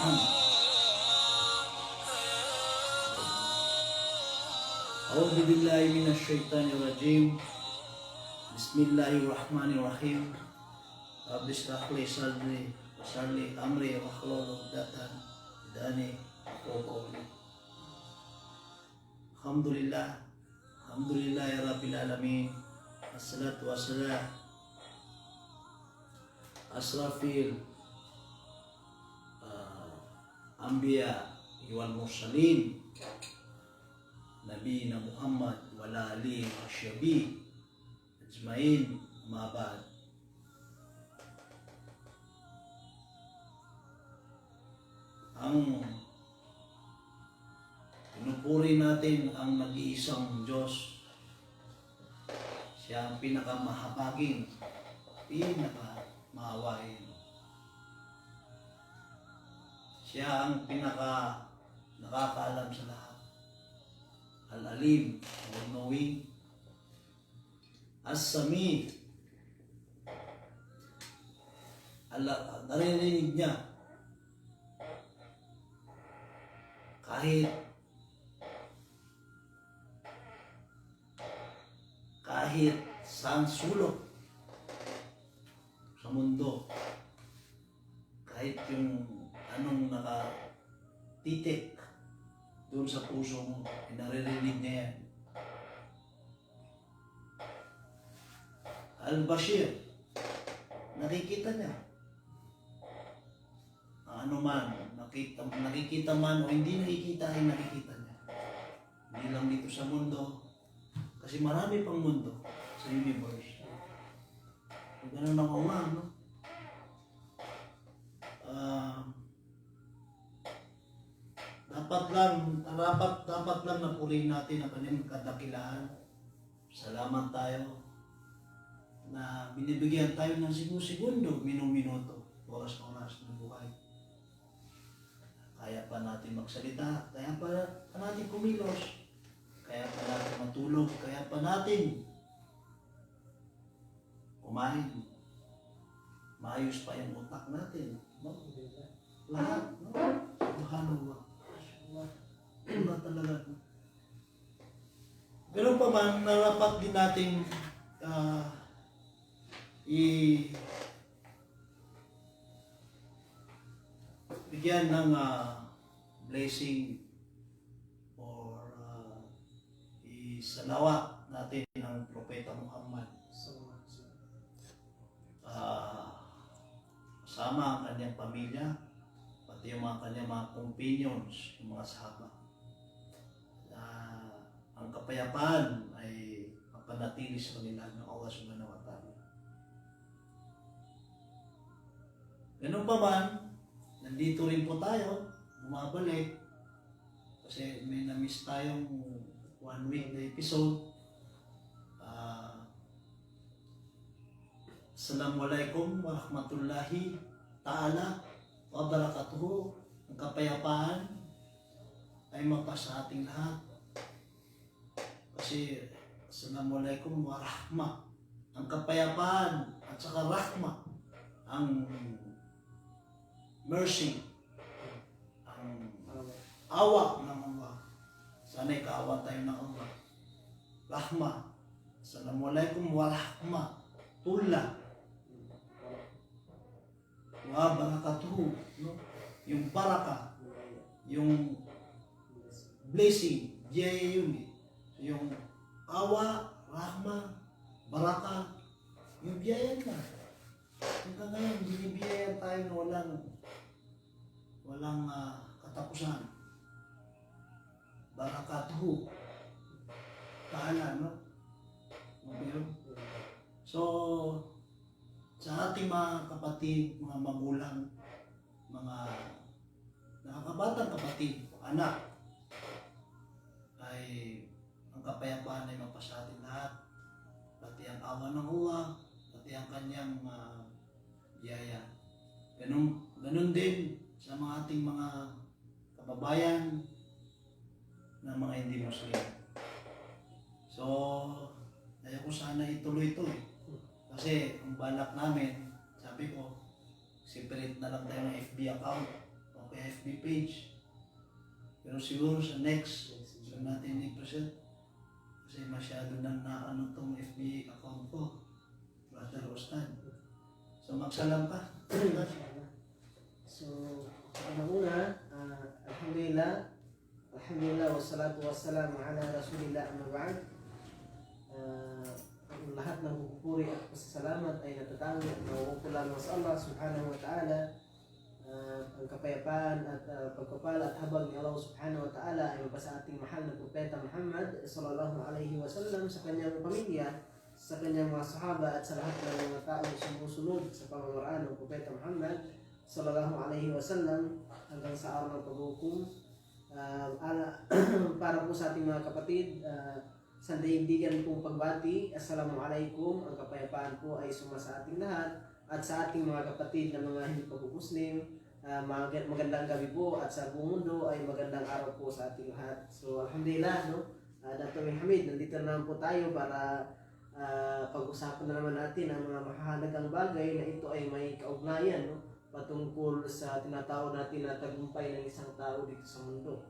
A'udzu billahi minasy syaithanir rajim. Bismillahirrahmanirrahim. Rabbi shrah li sadri wa yassir li amri wahlul 'uqdatam min lisani yafqahu qawli. Alhamdulillahi rabbil alamin. Wassalatu wassalam asrafil anbiya wal mursalin Nabi Muhammad wa alihi wa sahbihi ajmain, amma ba'd. Ang pinupuri natin ang nag-iisang Diyos. Siya ang pinakamahabagin, pinakamaawain. Siya ang nakakaalam sa lahat. Al-alim, all-knowing. As-sami, naririnig niya kahit saan sulok sa mundo, kahit yung anong nakatitik doon sa puso mo, naririnig niya yan. Al-Bashir, nakikita niya. Ano man, nakikita man o hindi nakikita, ay nakikita niya. Hindi lang dito sa mundo, kasi marami pang mundo sa universe. Ganun ako nga, no? Dapat lang napurihin natin ang kanyang kadakilaan. Salamat tayo na binibigyan tayo ng segundo, minuto, oras ng buhay. Kaya pa natin magsalita, kaya pa natin kumilos, kaya pa natin matulog, kaya pa natin kumain. Maayos pa yung utak natin, no? Lahat, no? Subhanallah. Wala talaga. Ganun pa man, narapat din natin bigyan ng blessing or isalawat natin ang Propeta Muhammad. Kasama ang kanyang pamilya, pati yung kanyang mga companions, yung mga sahaba. Ang kapayapaan ay mapanatili sa kanila ng Allah Subhanahu wa Ta'ala. Ganun pa man, nandito rin po tayo, bumabalik, kasi may na-miss tayong 1 week na episode. Assalamualaikum warahmatullahi ta'ala wa barakatuhu. Ang kapayapaan ay mapasa ating lahat. Kasi assalamualaikum warahmah, ang kapayapaan at saka rahmah, ang mercy, ang awa ng Allah. Sana'y kaawa tayo ng Allah. Rahmah, assalamualaikum warahmah, tullah, wa barakatuhu, no? Yung baraka, yung blessing, yun eh. Yung awa, rahma, baraka, yung biyaya na. Hanggang ngayon, binibiyayan tayo na walang katapusan. Barakatuhu. Ta'ala, no? Okay? So, sa ating mga kapatid, mga magulang, mga nakakabatang kapatid, anak, ay ang kapayapaan ay mapasa atin lahat, pati ang awa ng Allah, pati ang kanyang biyaya. Ganun din sa mga ating mga kababayan na mga hindi Muslim. So, ayaw ko sana ituloy ito eh. Kasi ang balak namin, sabi ko, separate na lang tayo ng FB account o kaya FB page. Pero siguro sa next, so natin i-present. Kasi masyado nang naano tong FB account ko, Brother Ustad. So magsalam ka. So, una, alhamdulillah, wassalatu wassalamu ala rasulillah amma ba'd. Ang lahat ng pupuri at pasasalamat ay natatangi at nauupo lamang sa Allah subhanahu wa ta'ala. Ang kapayapaan at pagpapala at habag ni Allah subhanahu wa ta'ala ay mabasa ating mahal na Propeta Muhammad sallallahu alaihi wasallam, sa kanyang pamilya, sa kanyang mga sahaba at sa lahat ng mga taong sumusunod sa pamamaraan ng Propeta Muhammad sallallahu alaihi wasallam hanggang sa araw ng paghukom. Para po sa ating mga kapatid, sa daigdigan pong pagbati, Assalamualaikum. Ang kapayapaan po ay suma sa ating lahat at sa ating mga kapatid na mga hindi pag-Muslim. Magandang gabi po, at sa buong mundo ay magandang araw po sa ating lahat. So alhamdulillah, no? Dr. Hamid, nandito na naman po tayo para pag-usapan na naman natin ang mga mahalagang bagay na ito ay may kaugnayan, no? Patungkol sa tinatawag natin na tagumpay ng isang tao dito sa mundo,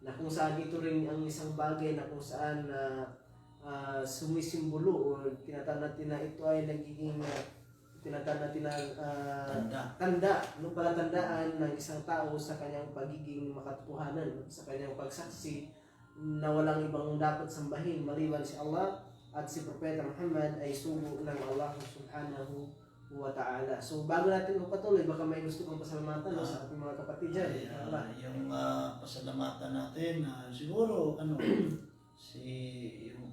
na kung saan ito rin ang isang bagay na kung saan sumisimbolo o tinatawag natin na ito ay nagiging tinatawag natin na tanda, no? Palatandaan ng isang tao sa kanyang pagiging makatotohanan, no? Sa kanyang pagsaksi na walang ibang dapat sambahin maliban si Allah, at si Propeta Muhammad ay sugo ng Allah subhanahu wa ta'ala. So bago natin magpatuloy, baka may gusto kong pasalamatan sa ating mga kapatid dyan. Yung pasalamatan natin, siguro yung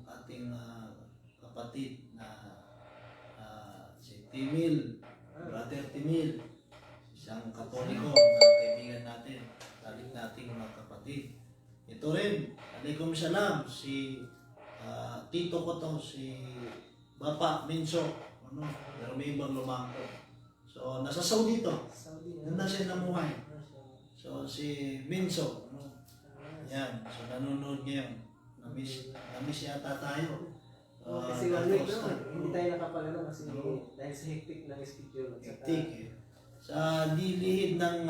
ating kapatid na si Timil, Brother Timil, isang Katoliko na kaibigan natin, talig nating mga kapatid. Ito rin, alaikum salam, si tito ko to, si Bapa Minso, pero may ibang lumako. So, nasa Saudi to. Doon na siya namuhay. So, si Minso, yan. So, nanonood ngayon. Namiss yata tayo. Kasi one week naman, hindi tayo nakapagano kasi dahil sa hectic ng schedule. Hectic eh. Sa lihid ng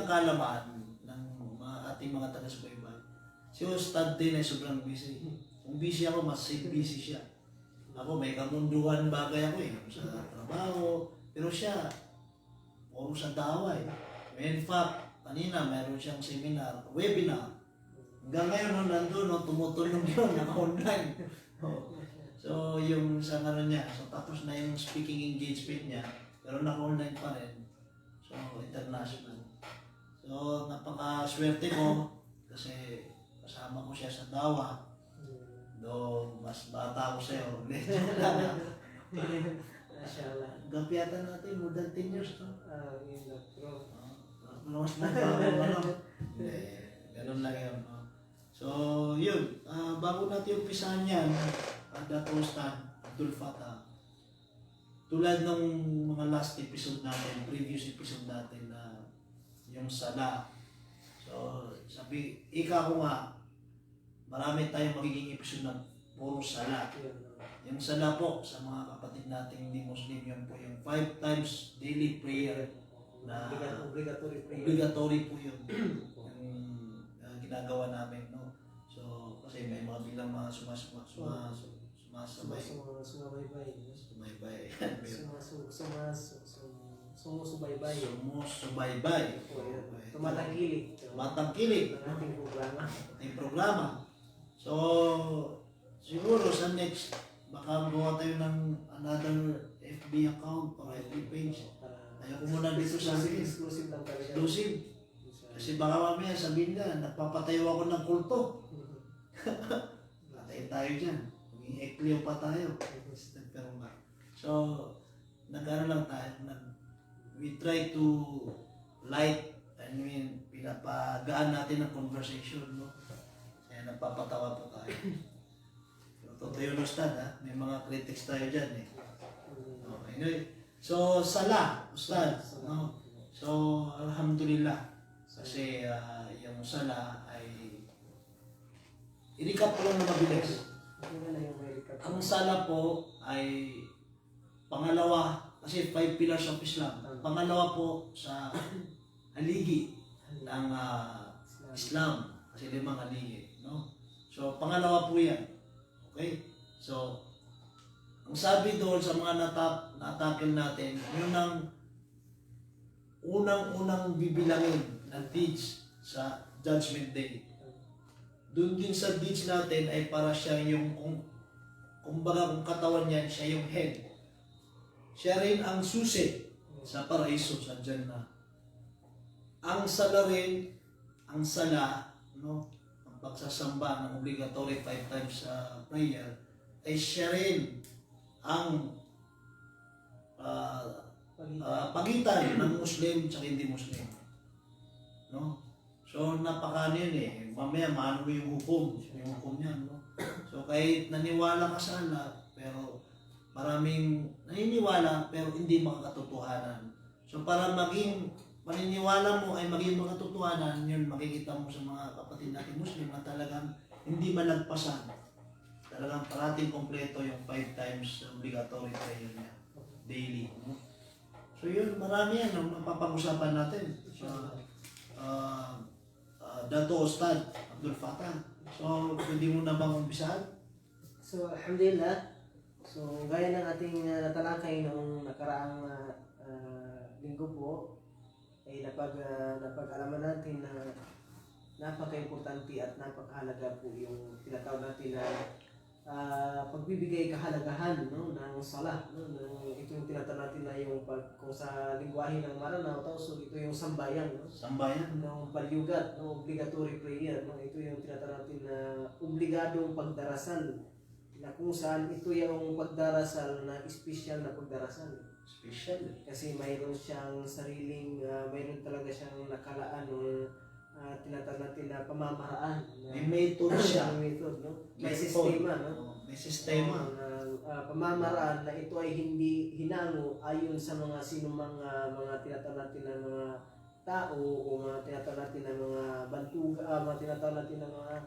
kalamaan ng ating mga taga-subaybay. Si Ustad din ay sobrang busy. Kung busy ako, mas busy siya. Ako, may kamunduhan bagay ako sa trabaho. Pero siya, puro sa daway. In fact, kanina mayroon siyang seminar, webinar. Hanggang ngayon, nandun, tumutulong yun, naka-online. So, yung sa niya, so tapos na yung speaking engagement niya, pero naka-online pa rin. So, international. So, napaka-swerte ko kasi kasama ko siya sa dawa. Do, mas bata ako sa'yo. Mashallah. Gapyatan natin, more than 10 years to. Yun na, bro. Mas nagbago, ganun lang yun. So, yun. Bago natin umpisahan yan, Dato' Ustad Abdul Fatah, tulad ng mga last episode natin, previous episode natin na yung sala. So, ika ko nga, marami tayong magiging episode na puro sala. Yung sala po, sa mga kapatid nating hindi Muslim, yun po yung 5 times daily prayer na obligatory po yun. Yung ginagawa namin, no? So, kasi may mga bilang mga sumasabaybay. Tumatangkilik. Ang programa. So, siguro sa next, baka gawa tayo ng another FB account or FB page. Ayaw ko muna dito sa akin. Exclusive. Kasi baka mamaya sabihin na, nagpapatayo ako ng kulto. Patayin tayo dyan. Maging ekleo pa tayo. So, nag-ano lang tayo. We try to light, pinapagaan natin ang conversation, no? Kaya nagpapatawa po tayo. Totoo yun, Ustad, ha? May mga critics tayo dyan, eh. Okay. So, sala, Ustad. No? So, alhamdulillah. Kasi yung sala ay i-recap ko lang na mabilis. Ang sala po ay pangalawa, kasi 5 pillars of Islam. Pangalawa po haligi ng Islam. Kasi 5 haligi. No? So, pangalawa po yan. Okay? So, ang sabi doon sa mga na-tackle natin, yun ang unang-unang bibilangin ng deeds sa Judgment Day. Doon din sa deeds natin ay para siya yung, kumbaga kung katawan niyan, siya yung head. Siya rin ang susi sa paraiso, sa Jannah. Ang sala rin, ang sala, no? Ang pagsasamba ng obligatory 5 times sa prayer, ay siya rin ang pagitan ng Muslim at hindi Muslim. No? So, napakano yun eh. Mamaya, maano mo yung hukom niyan. No? So, kahit naniwala ka sa Allah, pero maraming naniniwala, pero hindi makakatotohanan. So, para maging paniniwala mo ay maging makatotohanan, yun makikita mo sa mga kapatid natin Muslim na talagang hindi malagpasan. Talagang parating kompleto yung 5 times obligatory prayer niya daily. No? So yun, marami yan ang mapapag-usapan natin sa Dato Ustad Abdul Fattah. So, pwede mo na bang umpisahan? So, alhamdulillah. So, gaya ng ating natalakay noong nakaraang linggo po, ay napag-alaman natin na napaka-importante at napakahalaga po yung tinatawag natin na pagbibigay kahalagahan, no, ng salah, no, ito yung tinatawag natin na yung kung sa lingwahe ng Maranao, so ito yung sambayan, no, Sambayan. ng palyugat, no, obligatory prayer, no, ito yung tinatawag natin na obligadong pagdarasal, na kung saan ito yung pagdarasal na special na pagdarasal. Special. Kasi mayroon siyang sariling, mayroon talaga siyang nakalaan ng tinatawag natin na pamamaraan. May method siya. May method, no? May Method. sistema, no? May sistema. Pamamaraan na ito ay hindi hinango ayon sa mga sinumang mga tinatawag natin na mga tao o mga tinatawag natin na mga bantuga, mga tinatawag natin na mga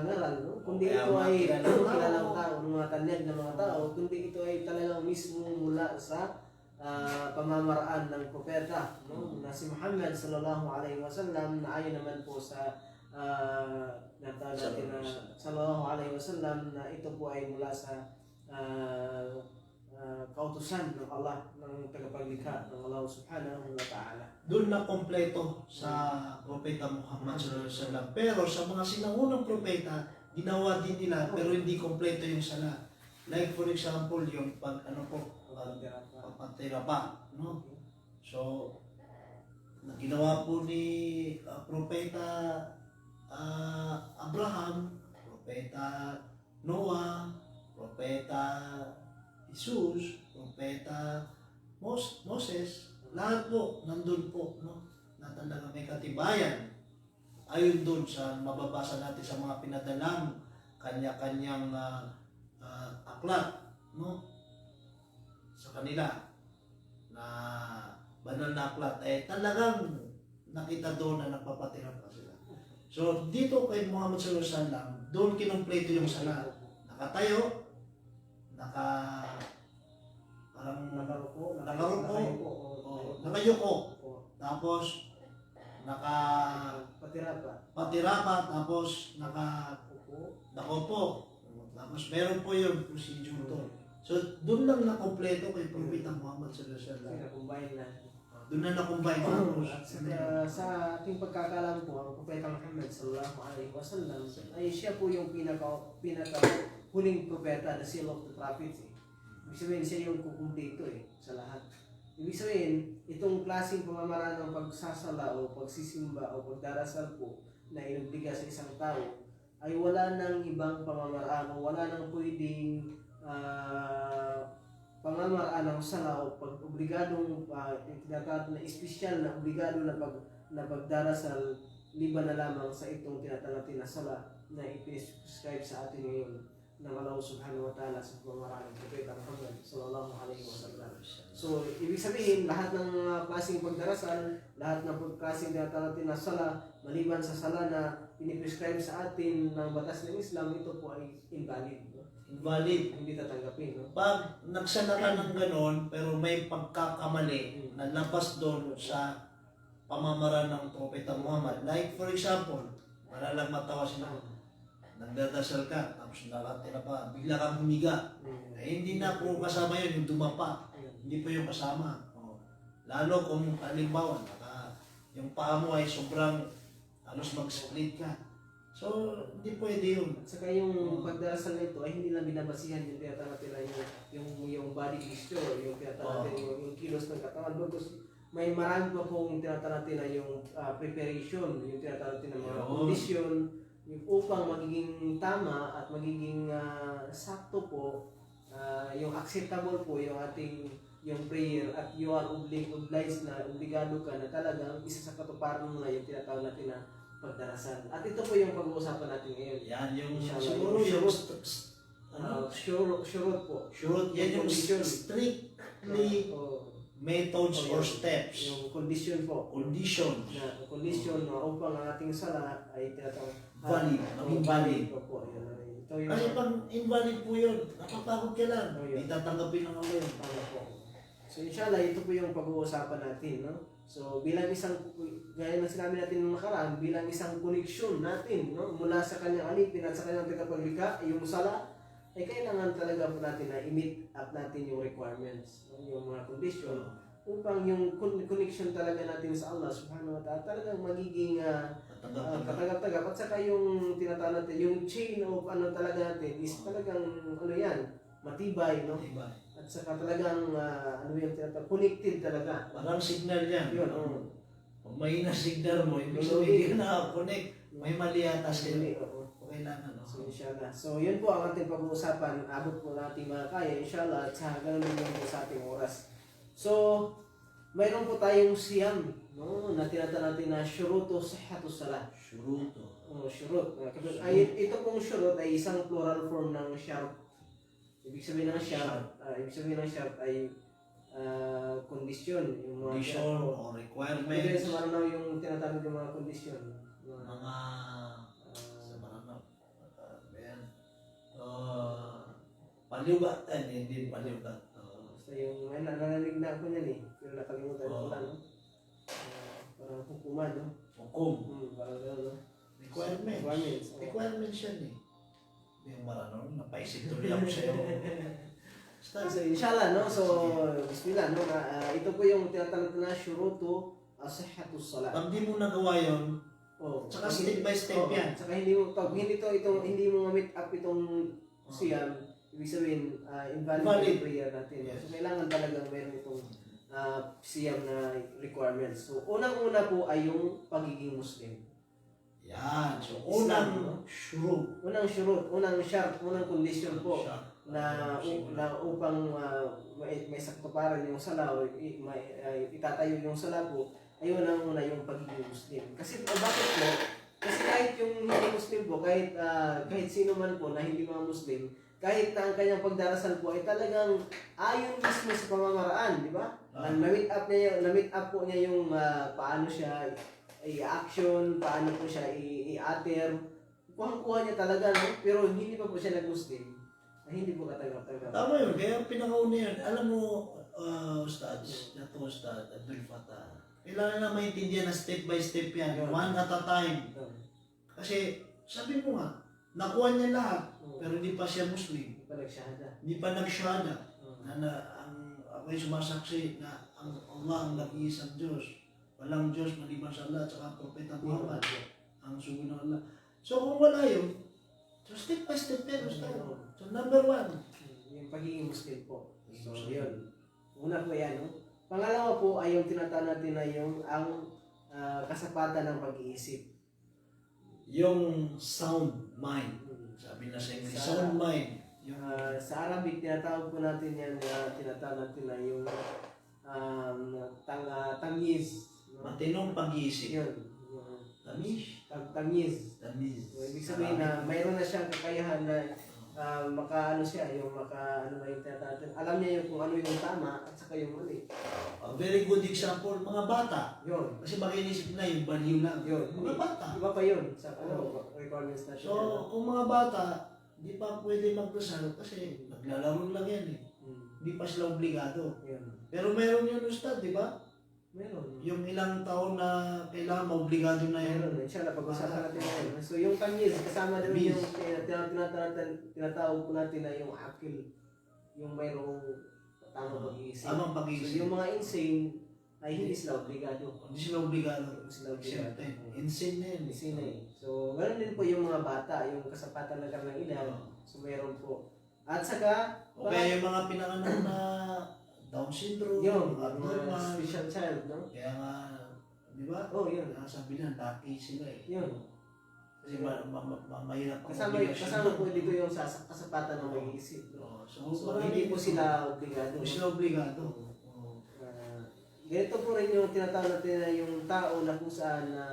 ngaral, no? Kundi Kaya ito mga ay kilalang tao, mga tanyag ng mga tao, kundi ito ay talagang mismo mula sa pamamaraan ng propeta, no? Na si Muhammad sallallahu alaihi wasallam, na ayon naman po sa natawag natin na sallallahu alaihi wasallam, na ito po ay mula sa kautusan ng Allah, ng tagapaglikha ng Allah subhanahu wa ta'ala. Doon na kompleto sa propeta Muhammad sallallahu alaihi wasallam. Pero sa mga sinaunang propeta, ginawa din nila pero hindi kompleto yung sala. Like for example, yung pagpatirapa, no? So, ginawa po ni propeta Abraham, propeta Noah, propeta Jesus, propeta Moses, lahat po nandun po, no? Na talaga may katibayan. Ayon doon sa mababasa natin sa mga pinadalang kanya-kanyang aklat, no? Sa kanila na banal na aklat, eh talagang nakita doon na nagpapatirap pa sila. So dito kay Muhammad sallallahu alaihi wasallam, doon kinumpleto yung sala. Nakatayo, nakayuko, tapos patirapa, tapos nakaupo. Tapos meron po yung procedure to. So doon lang nakompleto kay Propeta Muhammad sallallahu alaihi wasallam. Doon na nakumbine Sa ating pagkakalam po, ang Propeta Muhammad sallallahu alaihi wasallam ay siya po yung pinaka huling propeta, the seal of the prophets. Ibig sabihin, siya yung kukumpleto sa lahat. Ibig sabihin, itong klaseng pamamaraan ng pagsasala o pagsisimba o pagdarasal po na inubliga sa isang tao ay wala nang ibang pamamaraan o wala nang pwedeng pamamaraan ng sala o pag-obligadong tinatawag na espesyal na obligado na pagdarasal liban na lamang sa itong tinatawag natin na sala na i-prescribe sa atin ngayon ng Allah subhanahu wa ta'ala sa pamamaraan ng Propeta Muhammad sallallahu alaihi wasallam. So, ibig sabihin, lahat ng klaseng pagdarasal, lahat ng klaseng tinatawag natin na sala, maliban sa sala na piniprescribe sa atin ng batas ng Islam, ito po ay invalid. No? Invalid. Hindi tatanggapin. No? Pag nagsala ka ng ganon, pero may pagkakamali na labas doon sa pamamaraan ng Propeta Muhammad. Like for example, malalang matawa sila. Nagdadasal ka, tapos nakatina pa, bigla kang humiga. Eh, hindi na po kasama yun, yung dumapa. Hindi po yung kasama. Oh. Lalo kung halimbawa, yung paa mo ay sobrang halos mag-split ka. So, hindi pwede yun. At saka yung pagdarasal na ito ay hindi lang binabasihan yung tinatawag nila yung body gesture, yung tinatawag natin yung kilos ng katawan. Because may marami pa pong tinatawag natin na yung preparation, yung tinatawag natin na mga condition, yung upang magiging tama at magiging sakto po, yung acceptable po yung ating yung prayer at you are obliged na, obligado ka na talagang isa sa katuparan mo na yung tinatawag natin na pagdarasal. At ito po yung pag-uusapan natin ngayon. Yan yung Inshallah, siguro yung yung Shurut po. Sure, yan yung Condition. strictly methods or steps. Yung condition po. Conditions. Na condition na upang ang ating sala ay tinatawag Valid, maging valid. po. Ito yung Kasi pag invalid po yun, napapagod ka lang. Oh, yun. Hindi tatanggapin ng Allah yun. tama po. So inshallah, ito po yung pag-uusapan natin, no? So bilang isang, gaya ng sinabi natin nung nakaraan, bilang isang koneksyon natin, no? Mula sa kanyang alipin at sa kanyang tagapaglikha, yung sala, ay kailangan talaga po natin na i-meet up natin yung requirements, no? Yung mga condition, upang yung connection talaga natin sa Allah subhanahu wa ta'ala talagang magiging katagap-tagap. At saka yung tinatawag natin, yung chain of ano talaga natin is talagang ano yan, matibay, no? Diba? At saka talagang ano yung tinatawag, connected talaga. Parang signal yan. Yun, oo. Pag mahina signal mo, ibig sabihin na connect. May mali yata sila. Oo. Kailangan, no? So inshallah. So yun po ang ating pag-uusapan. Abot po natin mga kaya inshallah at sa ganun din po sa ating oras. So mayroon po tayong siyam, no, na tinatawag natin na syuruto sihhatus salah. Shuruto. Syurut. Ay, ito pong syurut ay isang plural form ng syart. Ibig sabihin ng syart ay kondisyon, yung mga Condition po. or Pwede requirements. sa maranaw yung tinatawag yung mga kondisyon. Mga sa maranaw. Ayan. Paliugat. Hindi paliugat. Basta yung may narinig na ako niyan eh. Pero nakalimutan ko lang, no? Parang hukuman, no? Hukom. Parang gano'n, no? Requirements. Requirements yan eh. Yung maranaw, napaisip tuloy ako sa'yo. So, inshallah, no? So, bismillah, no? Ito po yung tinatawag na syurutu as-sihhatus salat. Pag di mo nagawa yun, tsaka step by step yan. Tsaka hindi mo, hindi mo ma-meet up itong siyam, ibig sabihin, invalid yung prayer natin. Yes. So, kailangan talagang meron itong siyam na requirements. So, unang-una po ay yung pagiging Muslim. Yan. So, Islam, no? unang shurut. Unang syurut, unang shart, unang condition po na upang may saktuparan yung sala o itatayo yung sala po, ay unang-una yung pagiging Muslim. Kasi bakit po? Kasi kahit yung hindi Muslim po, kahit sino man po na hindi mga Muslim, kahit na ang kanyang pagdarasal po ay talagang ayon mismo sa pamamaraan, di ba? Na-meet up po niya yung paano siya i-action, paano po siya i-atter. Kuhang-kuha niya talaga, no? Pero hindi pa po siya nag-Muslim. Ay, hindi po katagap-tagap. Tama yun. Kaya pinakauna yun. Alam mo, Ustads, Abdul Fatah, kailangan na maintindihan na step by step yan. One at a time. Kasi, sabi mo nga, nakuha niya lahat, pero hindi pa siya Muslim. Hindi pa nagsyahada. Hindi pa nagsyahada. Ako'y sumasaksi na ang Allah ang nag-iisang Diyos. Walang Diyos maliban sa Allah at saka Propeta Muhammad. Ang sugo ng Allah. So kung wala yun, so step by step yan. So number one. Yung pagiging Muslim po. So yun. Una po yan. No? Pangalawa po ay yung tinatawag natin na yung ang kasapatan ng pag-iisip. Yung sound mind. Sabi na sa English, sound mind. Yung, sa Arabic, tinatawag po natin yan, tinatawag natin na yung tamyiz. Matinong pag-iisip. Yun. Tamiz. Tamyiz. Tamiz. So, ibig sabihin na mayroon na siyang kakayahan na maka-ano siya, yung maka-ano ba yung tinatawag natin. Alam niya yung kung ano yung tama at saka yung mali. A very good example, mga bata. Yun. Kasi makinisip na yung baliw lang. Yun. Mga bata. Iba pa yun sa requirements natin. So, kung mga bata, di pa pwede magdasal kasi naglalaro lang yan eh. Hindi pa sila obligado. Yun. Pero meron yun, Ustad, di ba? Meron. Yung ilang taon na kailangan obligado na yun. Meron. Inshallah, pag-usapan natin ngayon. So yung tamyiz, kasama doon Tamyiz. yung tinatawag po natin na yung akil. Yung mayroong tamang pag-iisip. Tamang So pag-iisip. yung mga insane ay hindi sila obligado. Hindi sila obligado. Hindi sila obligado. Siyempre, insane na yun. Insane na yun. So ganoon din po yung mga bata, yung kasapatan ng kanilang edad. Oo. So meron po. At saka, O kaya yung mga pinanganak na Down syndrome, yung abnormal. special child, no? Kaya nga, di ba? Oh, yun. Kaya sabi na, lucky sila eh. Yun. Kasi mahirap ang Kasama obligasyon. po dito yung kasapatan ng mag-iisip. No? So, So, hindi po sila obligado. Hindi sila obligado. Ganito po rin yung tinatawag natin na yung tao na kung saan na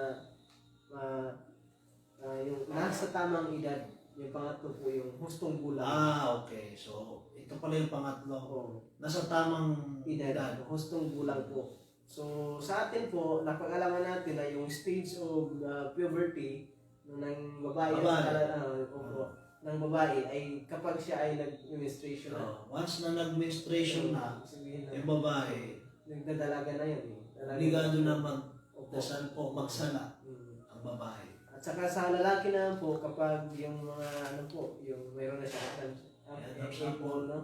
yung nasa tamang edad. Yung pangatlo po yung hustong gulang. Okay. So, ito pala yung pangatlo. Oo. Nasa tamang Edad. Hustong gulang po. So, sa atin po, napag-alaman natin na yung stage of puberty ng babae, ng babae ay kapag siya ay nag-menstruation na. Once na nag-menstruation na, Sabihin na, yung babae, nagdadalaga na yun. obligado na magdasal po, magsala ang babae. At saka sa lalaki naman po, kapag yung mga ano po, yung mayroon na siya apple, no?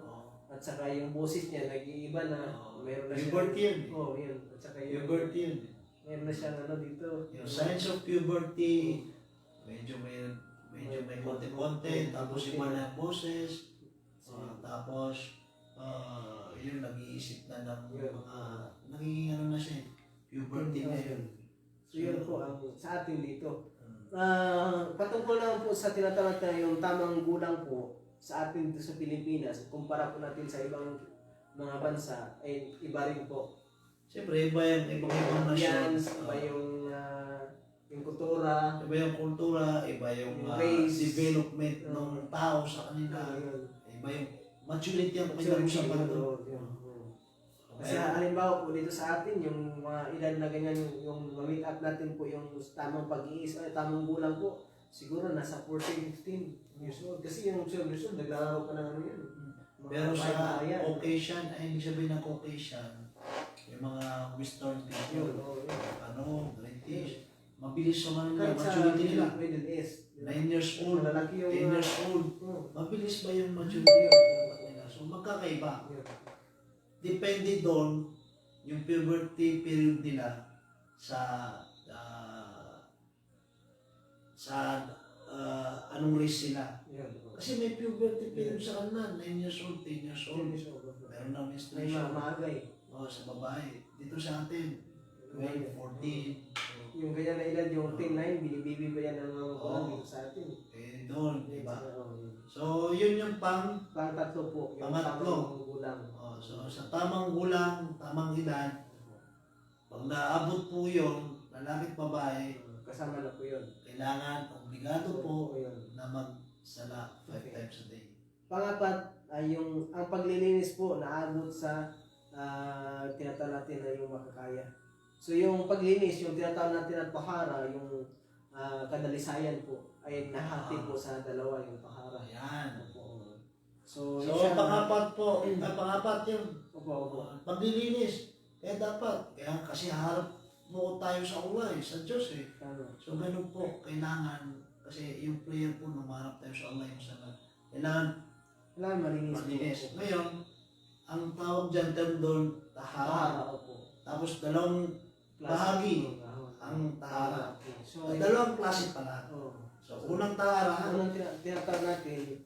At saka yung boses niya, nag-iiba na, mayroon na siya. Puberty yun. Oo, yun. At saka yung, Puberty yun. mayroon na siyang ano dito. Yung signs of puberty, medyo may konti-konti, tapos iba na yung boses, tapos yun, nag-iisip na ng mga, nagiging ano na siya, puberty na yun. So yun po ang sa atin dito. Patungkol naman po sa tinatawag na yung tamang gulang po sa atin dito sa Pilipinas, kumpara po natin sa ibang mga bansa, ay iba rin po. Siyempre, iba yung ibang nasyon. Iba yung kultura, Iba yung kultura, iba yung race, development ng tao sa kanila. Iba yung maturity ang pinag-usapan doon. Kasi halimbawa po dito sa atin, yung mga edad na ganyan, yung ma-meet up natin po yung tamang pag-iis, tamang gulang po, siguro nasa 14, 15 years old. Kasi yung 12 years old, naglalaro ka ng ano yun. Pero sa Caucasian, ay ibig sabihin ng Caucasian, yung mga Western people, British, mabilis sa mga maturity nila. Middle East. 9 years old, 10 Lalaki yung years old, mabilis ba yung maturity nila? So magkakaiba. Depende doon yung puberty period nila sa anong race sila. Kasi may puberty period sa kanila, 9 years old, 10 years old. Meron na menstruation. Maaga eh. Sa babae. Dito sa atin, 12, 14. Yung ganyan na edad, yung 10, 9, binibibi ba yan ng mga kulang dito sa atin? Doon, di ba? So, yun yung Pang-tatlo po. Yung Pangatlo. tamang gulang. So, sa tamang gulang, tamang edad, pag naabot po yun, lalaki at babae, Kasama na po yun. kailangan, obligado po yun. na magsala 5 times a day. Pangapat ay yung ang paglilinis po naabot sa tinatawag natin na yung makakaya. So yung paglinis, yung tinatawag natin na tahara, yung kadalisayan po ay nahati po sa dalawa yung tahara. Ayan. So, Pangapat po, pangapat yun. Opo. Paglilinis. Kaya kasi harap mo tayo sa Allah sa Diyos eh. So ganun po, kailangan, kasi yung prayer po, numarap tayo sa Allah yung salat. Kailangan malinis. Ngayon, ang tawag dyan, term doon, tahara. Tapos dalawang bahagi ang tahara. So, Dalawang klase pala. So, unang tahara, unang tinatawag natin,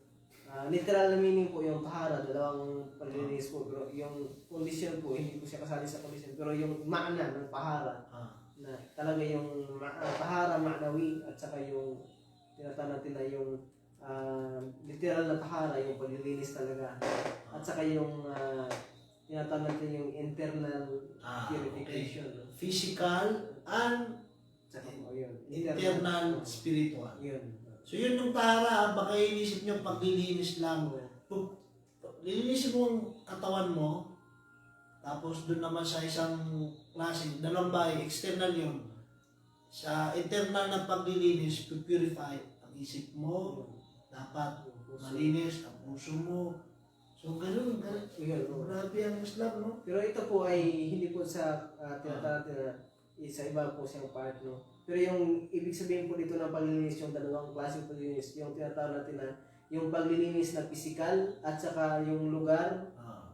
literal na meaning po yung tahara, dalawang paglilinis po. Pero yung condition po, hindi po siya kasali sa condition. Pero yung maana ng tahara, na talaga yung tahara ma'nawi at saka yung tinatawag natin na yung literal na tahara, yung paglilinis talaga. At saka yung tinatawag natin yung internal purification. okay. Physical and Saka po, yun. internal spiritual. Yun. So yun yung tahara, baka inisip nyo paglilinis lang. Lilinisin mo ang katawan mo, tapos doon naman sa isang klase, dalawang bahay, external yun. Sa internal na paglilinis, purify ang isip mo, dapat malinis ang puso mo. So, ganun. Yun, no? Grabe ang Islam, no? Pero ito po ay hindi po sa tinatawag na sa iba po siyang part, no? Pero yung ibig sabihin po dito ng paglilinis, yung dalawang klaseng paglilinis, yung tinatawag natin na yung paglilinis na physical at saka yung lugar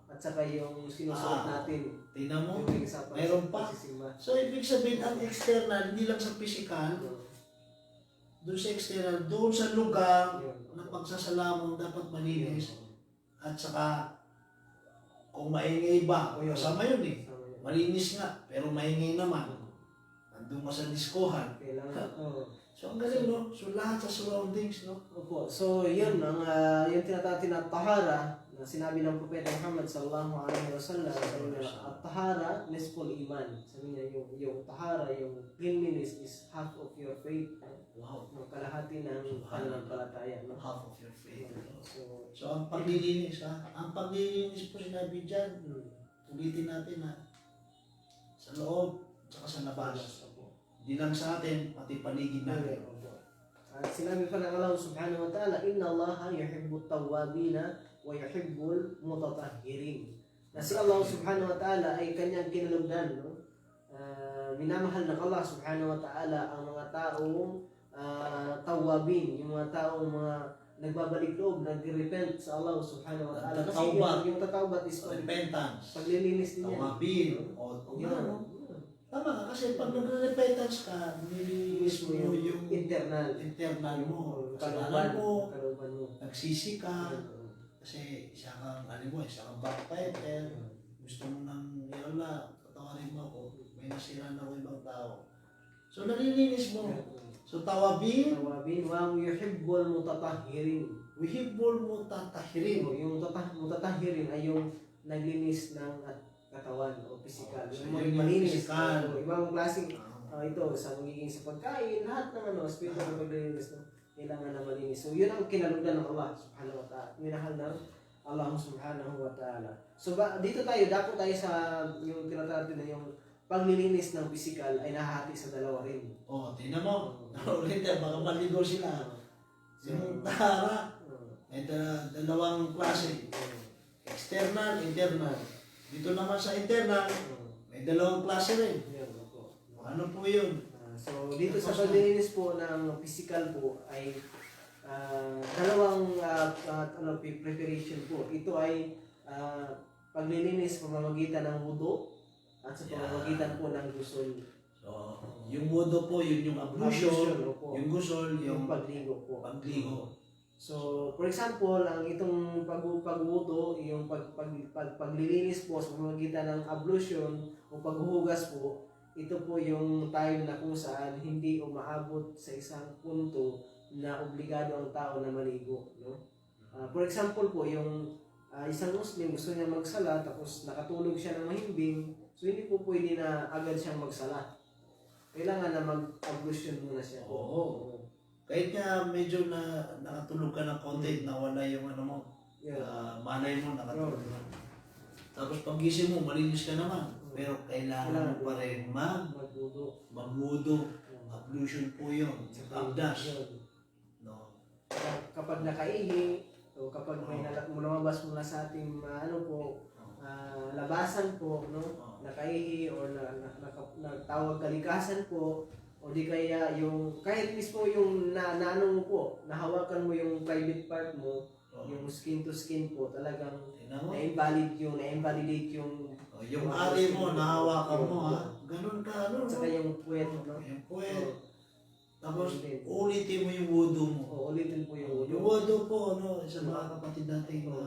at saka yung sinusuot natin. Tingnan mo, Yung sa mayroon pa. pagsisimba. So, ibig sabihin, ang external, hindi lang sa physical, doon sa external, doon sa lugar na pagsasalamong dapat malinis. At saka, kung maingay ba, kasama yun eh. Malinis nga, pero maingay naman. Nandun ka sa diskohan. Kailangan, So, ang galing, no? So, lahat sa surroundings, no? Opo. So, yun, ang yung tinatawag na tahara, na sinabi ng Propeta Muhammad sallallahu alaihi wasallam, sabi niya, at tahara, nisful iman. Sabi niya, yung tahara, yung cleanliness is half of your faith. Wow. Yung kalahati ng pananampalataya. No? Half of your faith. So, Ang paglilinis, ha? Ang paglilinis po sinabi dyan, ulitin natin, ha? Sa loob, saka sa labas. Hindi lang sa atin, pati paligid natin. At sinabi pa ng Allah subhanahu wa ta'ala, Inna Allah yuhibbu tawwabina wa yuhibbul mutatahhirin. Na si Allah subhanahu wa ta'ala ay kanyang kinalugdan, no? Minamahal ng Allah subhanahu wa ta'ala ang mga taong tawwabin, yung mga taong mga nagbabalik loob, nag-repent sa Allah subhanahu wa ta'ala. Kasi yung tatawbat is Repentance. paglilinis din yan. Tawabin. O, tama ka, kasi pag nagre-repentance ka, nililinis mo yung internal mo, kasalanan mo, kaluban mo. nagsisi ka, kasi isa kang, isa kang backfighter, gusto mo nang, patawarin mo ako, may nasira na ako ibang tao. So, nalilinis mo. So, tawabin, wa yuhibbul mutatahhirin. Yuhibbul mutatahhirin. Yung mutatahhirin ay yung naglinis ng katawan o physical. So, Yung yung malinis. physical. Ibang klaseng ito sa magiging sa pagkain, lahat ng spiritual na paglilinis, no? Kailangan na malinis. So, yun ang kinalugdan ng Allah subhanahu wa ta'ala. Minahal ng Allah subhanahu wa ta'ala. So, dito dako tayo sa yung tinatawag na yung paglilinis ng physical ay nahati sa dalawa rin. Tingnan mo. Ulit baka maligo sila. Yung tahara, may dalawang klase. External, internal. Dito naman sa internal, may dalawang klase rin. Ano po yun? So, dito sa paglilinis po ng physical po ay dalawang preparation po. Ito ay paglilinis sa pamamagitan ng wudu at sa pamamagitan po ng gusol. So, yung wudu po, yun yung ablution. Yung gusol, yung pagligo po. pagligo. So, for example, ang itong pagwudo, yung paglilinis po sa pamamagitan ng ablution o paghuhugas po, ito po yung time na kung saan hindi umaabot sa isang punto na obligado ang tao na maligo. No? For example po, yung isang Muslim gusto niya magsala tapos nakatulog siya ng mahimbing, so hindi po pwede na agad siyang magsala. Kailangan na mag-ablution muna siya. Oo. Kahit nga medyo nakatulog ka ng konti, nawala yung mo, malay mo, nakatulog na. Tapos pag gising mo, malinis ka naman. Pero kailangan mo pa rin magwudo. Ablution po yun. Abdas. No. Kapag nakaihi, o kapag may lumabas mula sa ating labasan po, no? Nakaihi o nagtawag kalikasan po, o di kaya yung, kahit mismo yung naano mo po, nahawakan mo yung private part mo, yung skin to skin po, talagang na-invalidate yung ari mo, nahawakan mo ha. Ganun ka, ano? Saka yung puwet, no? Yung puwet. Tapos, ulitin mo yung wudu mo. Ulitin po yung wudu. Yung wudu po, sa mga kapatid natin, yung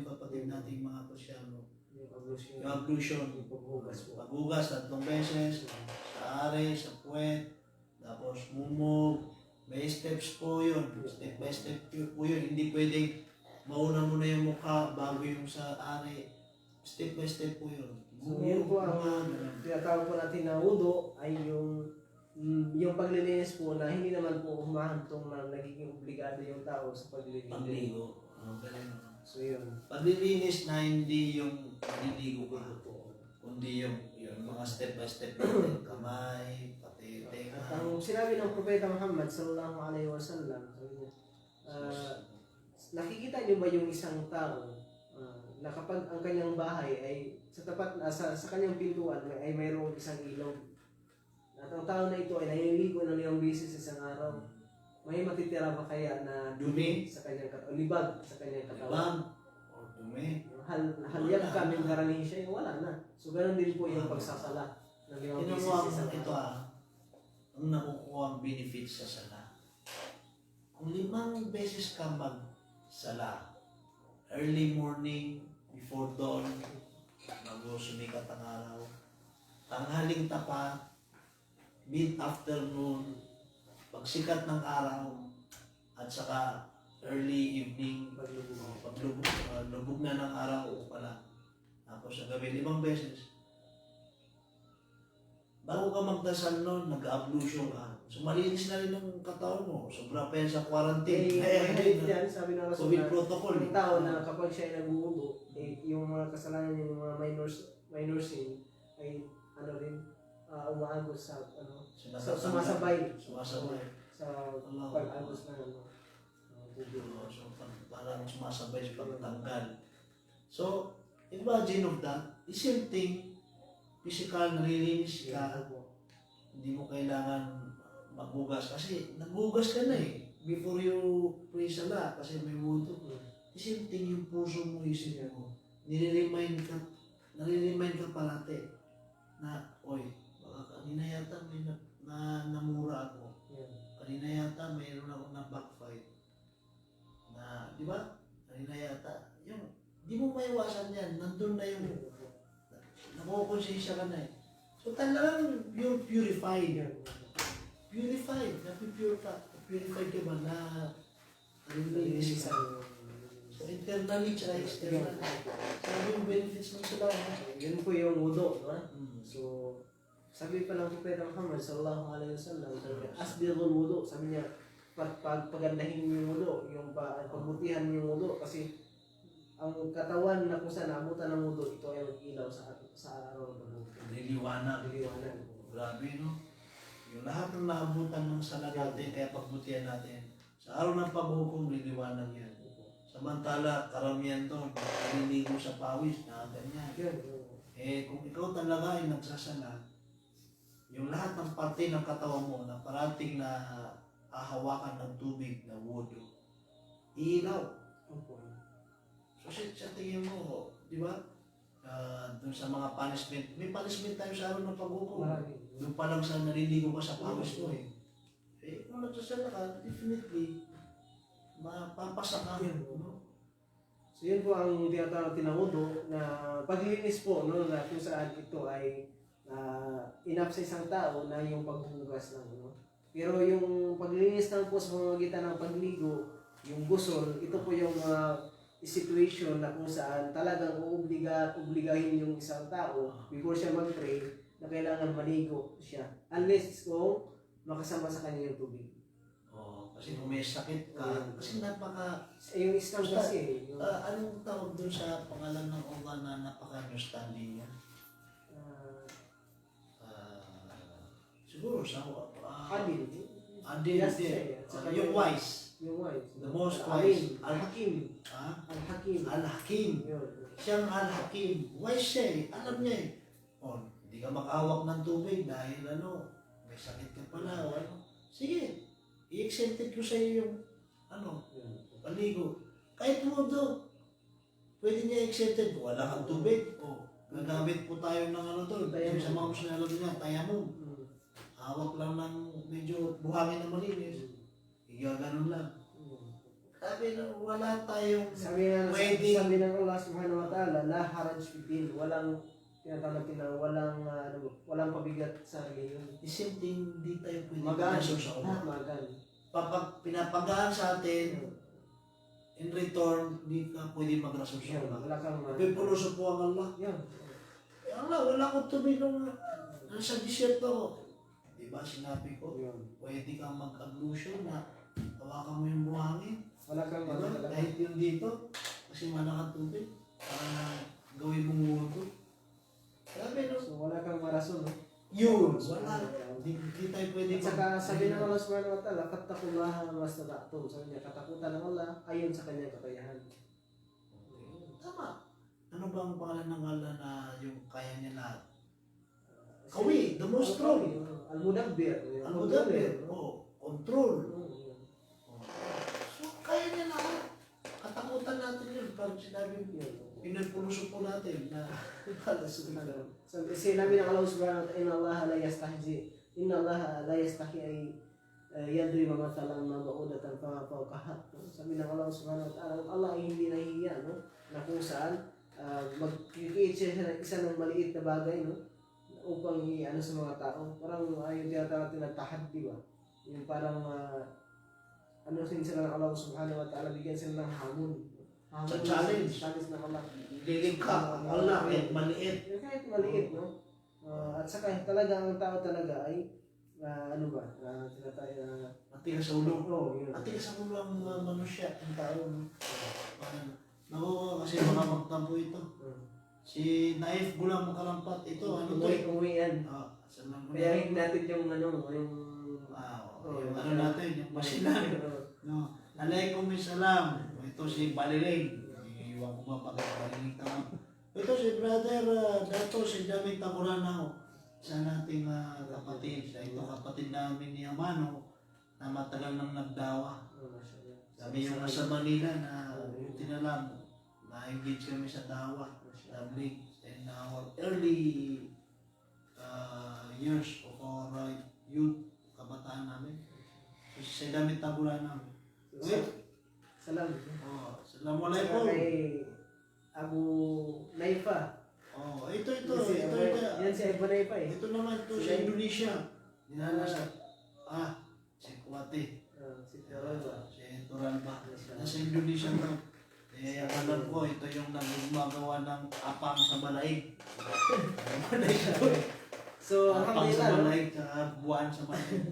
kapatid natin mga Kristyano. Yung ablution. Yung paghugas po. Paghugas 3 beses, sa ari, sa puwet, tapos mumog. May steps po yun. Step by step po yun. Hindi pwedeng mauna mo na yung mukha bago yung sa ari. Step by step po yun. So yun po ang tinatawag po natin na wudu ay yung paglilinis po na hindi naman po humahantong na nagiging obligado yung tao sa paglilinis. Pagligo. So yun. Paglilinis na hindi yung pagliligo ka po, kundi yung mga step by step natin. Kamay, pati tenga. At ang sinabi ng Propeta Muhammad sallallahu alaihi wasallam, nakikita niyo ba yung isang tao na kapag ang kanyang bahay ay sa tapat sa kanyang pintuan ay mayroong isang ilog. At ang tao na ito ay naliligo ng 5 beses sa isang araw. May matitira ba kaya na Dumi. sa kanyang katawan? Libag sa kanyang katawan? Libag. O dumi. Halyag kami karamihan siya, wala na. So ganun din po yung pagsasala ng 5 beses sa Tinuwa mo isang ito araw. ang nakukuha ang benefits sa sala. Kung 5 beses ka magsala, early morning, before dawn, bago sumikat ang araw, tanghaling tapat, mid-afternoon, pagsikat ng araw, at saka early evening, lubog na ng araw o pala. Tapos sa gabi, 5 beses. Bago ka magdasal noon, nag-ablution ka. So malinis na rin ang katawan mo. Sobra pa yan sa quarantine. Kahit yan, sabi ng Rasul COVID na protocol. yung tao na kapag siya ay nag-uubo, yung mga kasalanan yung mga minor sin ay rin umaagos sa sumasabay Sumasabay. sa pag-agos na tubig. So parang sumasabay sa pagtanggal. So, imagine of that. The same thing, physical, nalilinis ka. Hindi mo kailangan maghugas kasi naghugas ka na eh before you pray sala kasi may wuto. The same thing yung puso mo, isip mo. Nire-remind ka parati na, oy, baka kanina yata may namura ako. Kanina yata mayroon ako na backfight. Na, di ba? Kanina yata, yung, di mo maiwasan yan. Nandun na yung, nakukonsensya ka na eh. So talagang you're purified. Purified ka ba na nalilinis ka? So internally tsaka externally. Sabi yung benefits ng sila. Yun po yung wudu, no? So, sabi pa lang po Propeta Muhammad sallallahu alaihi wasallam, asbirul wudu, sabi niya, pagandahin mo yung wudu, yung pagbutihan mo yung wudu, kasi ang katawan na kung saan naabutan ng wudu, ito ay mag-ilaw sa araw ng Liliwanag. Grabe, no? Yung lahat ng naabutan ng sala natin, kaya pagbutihan natin, sa araw ng paghukom, liliwanag yan. Samantala, karamihan doon, naliligo sa pawis, na ganyan. Eh, kung ikaw talaga ay nagsasala, yung lahat ng parte ng katawan mo na parating na hahawakan ng tubig na wudu, ilaw. So, sa tingin mo, di ba? Doon sa mga punishment, may punishment tayo sa araw ng paghukom. Doon pa lang sa naliligo ka sa pawis mo eh. Eh, kung nagsasala ka, definitely, mapapasa ka. No? So yun po ang tinatawag tinawudo na paglinis po, no, na kung saan ito ay enough sa isang tao na yung paghuhugas lang, no? Pero yung paglinis lang po sa pamamagitan ng pagligo, yung gusol, ito po yung situation na kung saan talagang obligahin yung isang tao before siya mag-pray na kailangan maligo siya. Unless kung makasama sa kanya yung tubig. Kasi kung may sakit ka, kasi yung Islam kasi, anong tawag doon sa pangalan ng Allah na napaka-understanding niya? Siguro sa Adil. Adil din. Yung wise. Yung wise. The most wise. Al-Hakim. Al-Hakim. Al-Hakim. Siyang Al-Hakim. Wise siya eh. Alam niya eh. Hindi ka makawak ng tubig dahil may sakit ka pala o ano. Sige. I-exempted ko sa iyo yung paligo. Kahit wudu, pwede niya exempted. Wala kang tubig. Gagamit po tayo ng doon. Yung sa mga muslalo niya, tayamum. Hawak lang ng medyo buhangin na malinis. Ganun lang. Sabi na wala tayong sabi ng Allah subhanahu wa ta'ala, la haraj fitin, walang tinatawag na walang pabigat sa reliyon. The same thing, hindi tayo pwede magaan sa Allah. Magaan. Pinapagaan sa atin, in return, hindi ka pwede magrasol sa Allah. Wala kang Pipuloso po ang Allah. Allah, wala akong tubig nung nasa desert ako. Diba sinabi ko, pwede kang mag-ablution na hawakan mo yung buhangin. Wala kang diba? Kahit yung dito, kasi wala kang tubig, para gawin mong wudu. Sabi no? So wala kang marason, no? Yun! Wala. Hindi tayo pwede. At saka sabi ng Allah subhanahu wa ta'ala, fattakullaha mastata'tum. Sabi niya, katakutan ng Allah ayon sa kanyang kakayahan. tama. Ano ba ang pangalan ng Allah na yung kaya niya lahat? Kawi, the most strong. Al-Mudabbir. Al-Mudabbir. Control. Yun. So, kaya niya lahat. Katakutan natin yun pag sinabi pinagpulusok po natin na So, sinabi ng Allah subhanahu wa ta'ala, Inna Allah la yastahi ay yadri mamathalan na ba'udatan fawqaha. Sabi ng Allah subhanahu wa ta'ala, Allah ay hindi nahihiya, no? Na kung saan mag-create siya ng isa ng maliit na bagay, no? Upang i-ano sa mga tao. Parang yung tinatawag natin na tahaddi ba? Yung parang ano sila ng Allah subhanahu wa ta'ala, bigyan sila ng hamon. Sa challenge. Challenge ng Allah. Liligka ang Allah kahit maliit. Kahit maliit, no? At saka talaga ang tao talaga ay ano ba? Tinatawag Matigas sa ulo. yun. Matigas sa ulo ang manusia, ang tao. Nakuha kasi mga magtampo ito. Si Naif Bulang Makalampat, ito ano to eh. Uwian. Kaya hit natin yung yung ano natin, yung masilan. No. Alaikumussalam. Ito si Baliling. Iwan ko ba bakit Baliling tawag. Ito si Brother Dato, si Jamit Taburanaw. Isa nating kapatid. Ito kapatid namin ni Amano na matagal nang nagdawa. Sabi yung nasa Manila na buti na lang na-engage kami sa dawa. Lovely. And our early years of our youth, kabataan namin. So, si Jamit Taburanaw. Salam. Assalamualaikum. Kay Abu Naifa. Ito. Yan si Abu Naifa eh. Ito naman ito sa Indonesia. Dinala sa si Kuwate. Si Toralba. Si Toralba. Nasa Indonesia na. Alam ko, ito yung nagmagawa ng apang sa balaig. So, Apang sa alhamdulillah. balaig, buwan sa balaig.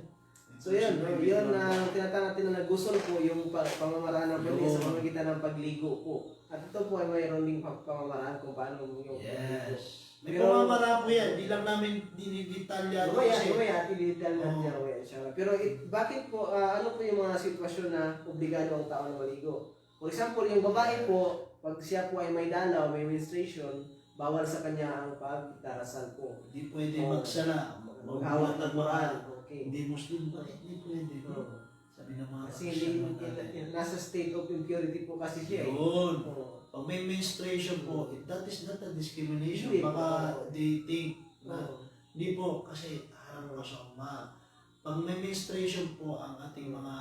So yun na tinatawag natin na nagusol po yung pamamaraan ng mali sa pamamagitan ng pagligo po. At ito po ay mayroon ding pamamaraan kung paano yung pagligo. May pamamaraan po yan, di lang namin dinidetalya. Mamaya atin dinidetalya natin yan, inshallah. Pero bakit po, ano po yung mga sitwasyon na obligado ang tao na maligo? For example, yung babae po, pag siya po ay may dalaw, may menstruation, bawal sa kanya ang pagdarasal po. Hindi pwede magsala, maghawak ng Quran. Okay. Hindi Muslim, bakit hindi pwede? Sabi ng mga Kasi nasa state of impurity po kasi siya. Yun. Pag may menstruation po, that is not a discrimination. Baka they think na hindi po kasi harap ka sa uma. Pag may menstruation po ang ating mga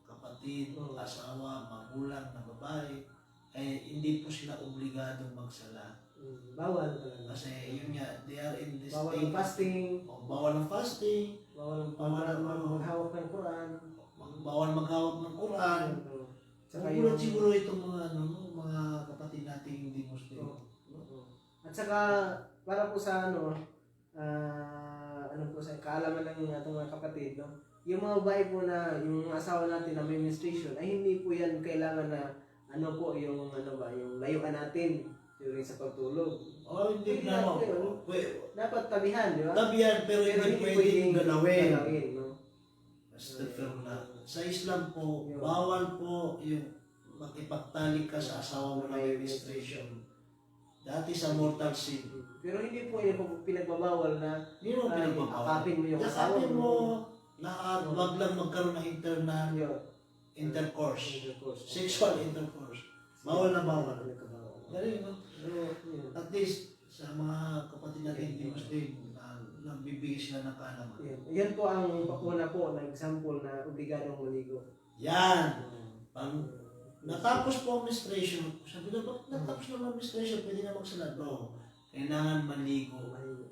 kapatid, asawa, magulang na babae, ay hindi po sila obligadong magsala. Bawal talaga. Kasi yun nga, they are in this bawal state. ang fasting. Bawal ang fasting. Bawal ang maghawak ng Quran. Bawal maghawak ng Quran. Saka Nagulat siguro itong mga kapatid nating hindi Muslim. At saka, para po sa po sa kaalaman ng ating mga kapatid, no? Yung mga babae po na, yung asawa natin na may menstruation, ay hindi po yan kailangan na, yung layuan natin during sa pagtulog. Hindi na. Dapat tabihan, di ba? Tabihan, pero hindi pwedeng galawin. No? Sa Islam po, bawal po yung makipagtalik ka sa asawa mo na may menstruation. Dati sa mortal sin. Pero hindi po yung pinagbabawal na Hindi mo pinagbabawal. akapin mo yung asawa Akapin mo na wag lang magkaroon ng intercourse. Sexual intercourse. Bawal na bawal. Galing, no? So, at least sa mga kapatid natin hindi Muslim, nagbibigay sila ng kaalaman. Yan po ang una po na example na obligadong maligo. Yan! Natapos po ang menstruation, sabi na, bakit natapos na ang menstruation, pwede na magsalat? No. Kailangan maligo.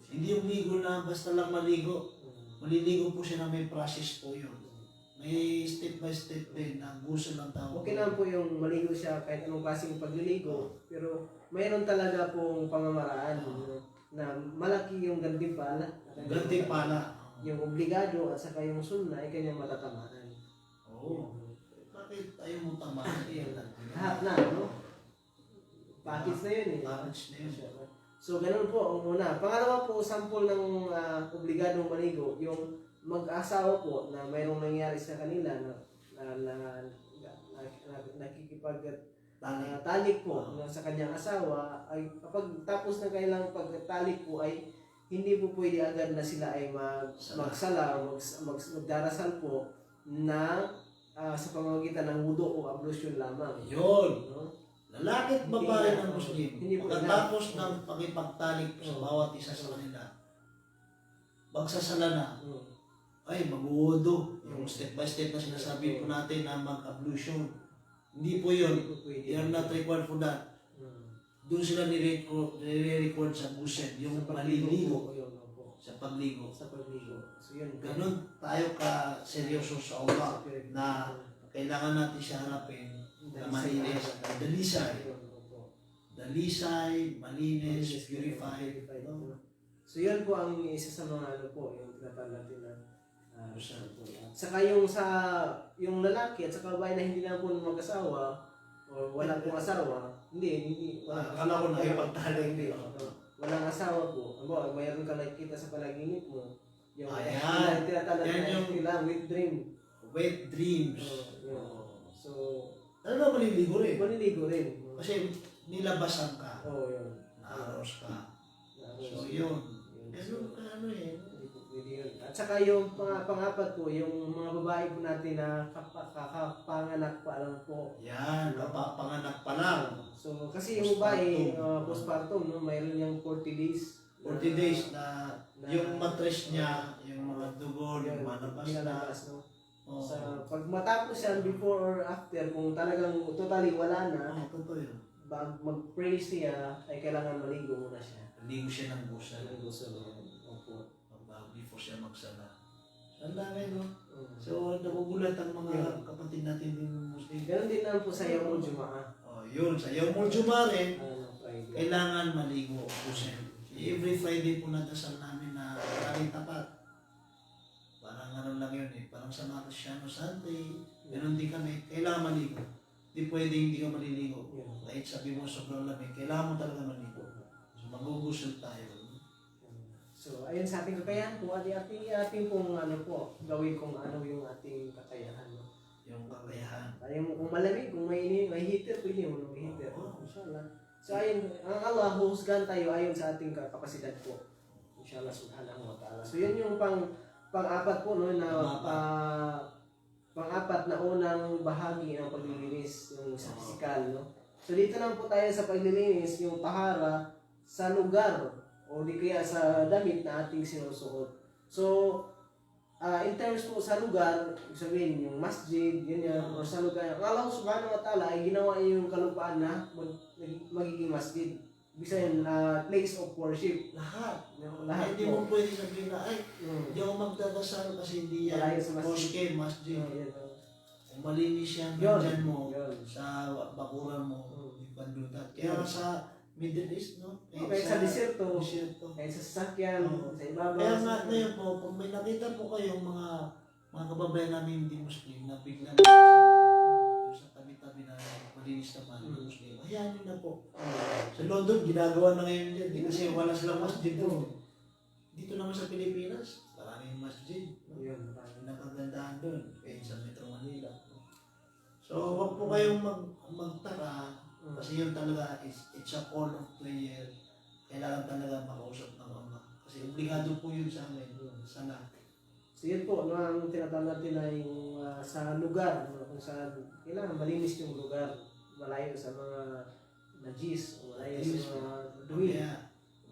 Hindi yung ligo na basta lang maligo. Maliligo po siya na may process po yun. May step by step din na gusto ng tao. Okay lang po yung maligo siya kahit anong klaseng pagliligo, pero mayroon talaga pong pamamaraan na malaki yung gantimpala. Gantimpala. Yung obligado at saka yung sunna ay kanyang matatamaan. Oo. Bakit ayaw mo tamaan? Lahat na, no? Package na yun eh. Package na yun. So, ganun po ang una. Pangalawa po, sample ng obligadong maligo, yung mag-asawa po na mayroong nangyari sa kanila na nakikipag talik po sa kanyang asawa, ay kapag tapos ng kailang pagtalik po ay hindi po pwede agad na sila ay magsala o magdarasal po na sa pamamagitan ng wudu o ablusyon lamang. Yun. No? Lalaki at babae ng Muslim. Hindi po Pagkatapos ng pakipagtalik sa bawat isa sa kanila, magsasala na. Ay, mag-uwodo. Yung step by step na sinasabi po natin na mag-ablution. Hindi po yun. They are not required for that. Doon sila nire-record sa buset, yung maliligo. Sa pagligo. Sa pagligo. So yun. Ganun tayo ka-seryoso sa Allah na kailangan natin siya harapin na malinis. Dalisay, malinis, purified. So yun po ang isa sa mga ano po, yung tinatawag natin na saka yung lalaki at saka babae na hindi lang po mag-asawa o wala pong asawa, hindi Akala ko nakipagtali. hindi. Walang asawa po. Mayroon ka nakikita sa panaginip mo. Yung Ayan. tinatawag Yan na yung nila with dream. wet dreams. So, Ano maliligo rin? maliligo rin. Kasi nilabasan ka, Yun. naaros ka. So yun. Ganun ka ano eh. At saka yung pang-apat po, yung mga babae po natin na kakapanganak pa lang po. Yan, kapapanganak pa lang. So, kasi yung babae, postpartum, no, mayroon yung 40 days. 40 days na yung mattress niya, yung mga dugo, yung manabas na. nilalabas, no? Oh. Sa pag matapos yan, before or after, kung talagang totally wala na, Totoo yun. mag-pray siya, ay kailangan maligo muna siya. Ligo siya ng busa. Opo. Before siya magsala. Ang dami, no? So, nagugulat ang mga kapatid natin din Muslim. Ganon din lang po sa Yawmul Juma'a. Yun, sa Yawmul Juma'a rin, Friday. kailangan maligo po siya. Every Friday po nadasal namin na maraming tapat. Parang ano lang yun eh. Parang sa mga Cristiano Sunday. Meron din kami. Kailangan maligo. Di pwede hindi ka maliligo. Kahit sabi mo sobrang lamig, kailangan mo talaga maligo. So magugusol tayo. So, ayun sa ating kakayahan po, ating pong ano po, gawin kung ano yung ating kakayahan. No? Yung kakayahan. Kung malamig, kung may heater, pwede mo may heater. Inshallah. So, ayun, ang Allah, huhusgan tayo ayon sa ating kapasidad po. Inshallah, subhanahu wa ta'ala. So, yun yung pang-apat po, no, na pang-apat na unang bahagi ng paglilinis, yung sa physical, no. So, dito lang po tayo sa paglilinis, yung tahara sa lugar, o di kaya sa damit na ating sinusuot. So, in terms po sa lugar, sabihin yung masjid, ganyan, o sa lugar, ang Allah subhanahu wa ta'ala ay ginawa niya yung kalupaan na magiging masjid. Ibig sabihin, place of worship. Lahat. Lahat Hindi po. mo pwede sabihin na, ay, hindi ako magdadasal kasi hindi yan. Malayo sa masjid. Masjid. Yan. Kung malinis yan, Yun. nandyan mo, Yun. sa bakuran mo, ipandutat. Kaya sa Middle East, no? Kahit sa desierto, Desierto. kahit sa sasakyan, Oo. sa ibabaw. Kaya nga ngayon po, kung may nakita po kayong mga kababayan namin hindi Muslim na biglang sa tabi-tabi na malinis naman Muslim, hayaan nyo na po. Sa London, ginagawa na ngayon yan. Di kasi wala silang masjid doon. Dito naman sa Pilipinas, maraming masjid. Yun. Nakagandahan doon, kahit sa Metro Manila. So, wag po kayong magtaka. Kasi yun talaga, it's a call of prayer. Kailangan talaga makausap ng Allah. Kasi obligado po yun sa amin. Sana. So yun po, no, ang tinatawag natin ay yung sa lugar, no, kung saan kailangan malinis yung lugar, malayo sa mga najis, o malayo sa mga dumi. Kaya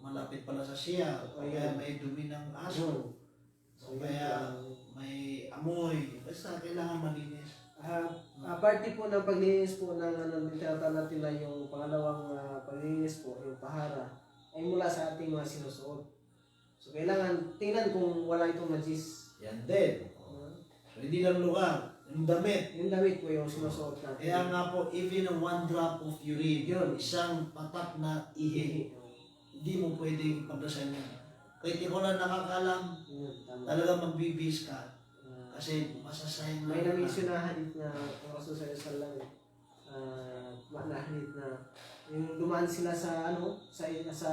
malapit pala sa siya. O kaya may dumi ng aso. O kaya may amoy. Basta kailangan malinis. Party po ng paglilinis po ng tinatawag natin na yung pangalawang paglilinis po, yung tahara, ay mula sa ating mga sinusuot. So kailangan tingnan kung wala itong najis. Yan din. So hindi lang lugar. Yung damit. Yung damit po yung sinusuot natin. Kaya nga po, even one drop of urine, Yun. isang patak na ihi, hindi mo pwedeng pagdasan yun. Kahit ikaw na nakakalam, talaga magbibis ka. Kasi masasayang May na-mention na hadith na ang Rasul sallallahu na hadith na yung dumaan sila sa sa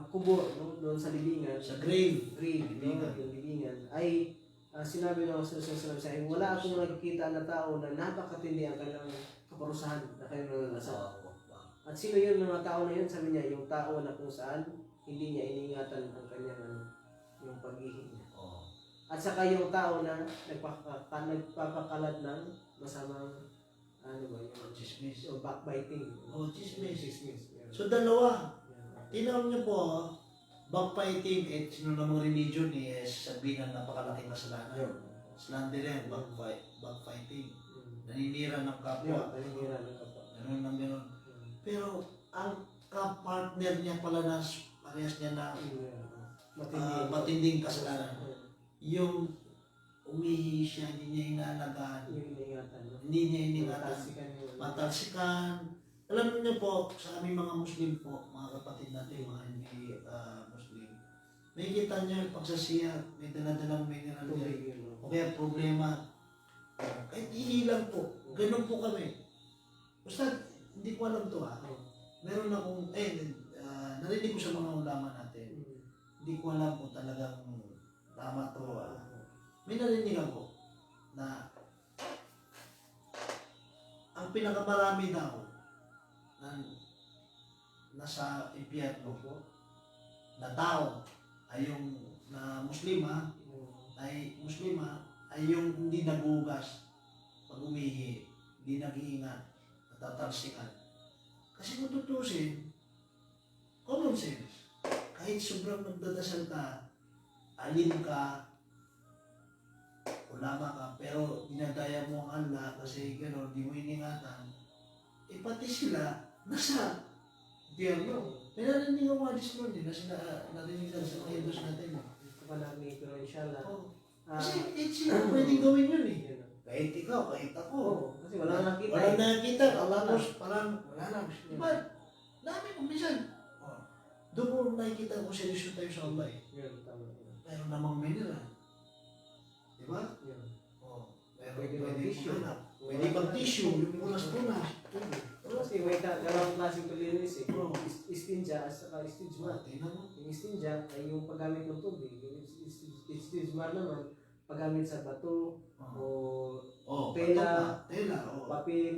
kubur, no, doon sa libingan, sa grave, libingan, yung libingan ay sinabi ng Rasul sallallahu alaihi wasallam, wala akong nakikita na tao na napakatindi ang kanyang parusahan na kayo nalalasan. Oo. At sino yun mga tao na yun? Sabi niya, yung tao na kung saan hindi niya iningatan ang kanyang yung pag-ihi niya. Oo. At saka yung tao na nagpapakalat ng masamang yung Chismis. yung backbiting. Chismis. Yan. So dalawa. Yan. Tinawag niyo po, backfighting at sino namang religion sabihin ng napakalaking kasalanan. Yun. Slander yan, backfighting. Mm. Naninira ng kapwa. Paninira ng kapwa. Ganun ng ganun. Pero ang ka-partner niya pala na parehas niya na matinding kasalanan. Yung umihi siya, hindi niya inalagaan. Yung iningatan. Hindi niya iningatan. Matalsikan yun. Matalsikan. Alam niyo po, sa aming mga Muslim po, mga kapatid natin, mga hindi Muslim, may kita niyo yung pagsasiya, may daladalang mineral niya. Tubig yun. O kaya problema, kahit ihilang po, ganun po kami. Basta, hindi ko alam to Meron akong, narinig ko sa mga ulama natin, hindi ko alam kung talagang tama to. May narinig ako na ang pinakamarami daw na nasa impyerno po na tao ay yung na muslima ay yung hindi nagugas pag umihi, hindi nag-iingat, natatalsikan. Kasi kung tutusin, common sense. Kahit sobrang nagdadasal ka, alim ka, ulama ka, pero dinadaya mo ang Allah kasi gano'n, di mo iningatan, pati sila, nasa biyerno. May narinig ang hadis nun na narinig lang sa mga Hindus natin. Ito pa namin, pero inshallah. Kasi sila pwedeng gawin yun Yun. Kahit ikaw, kahit ako. Kasi wala nang nakita. Wala nakita. Wala na. Tapos parang wala na. Diba? Dami kung minsan. Doon mo nakikita kung seryoso tayo sa Allah Yun, tama. Meron namang mineral. Diba? Yun. Pwede mag-tissue. Pwede mag-tissue. Yung punas-punas. Kasi may dalawang klaseng paglinis istinja at saka istijmar. Tingnan mo. Yung istinja ay yung paggamit ng tubig. Yung istijmar naman, paggamit sa bato o tela, papel.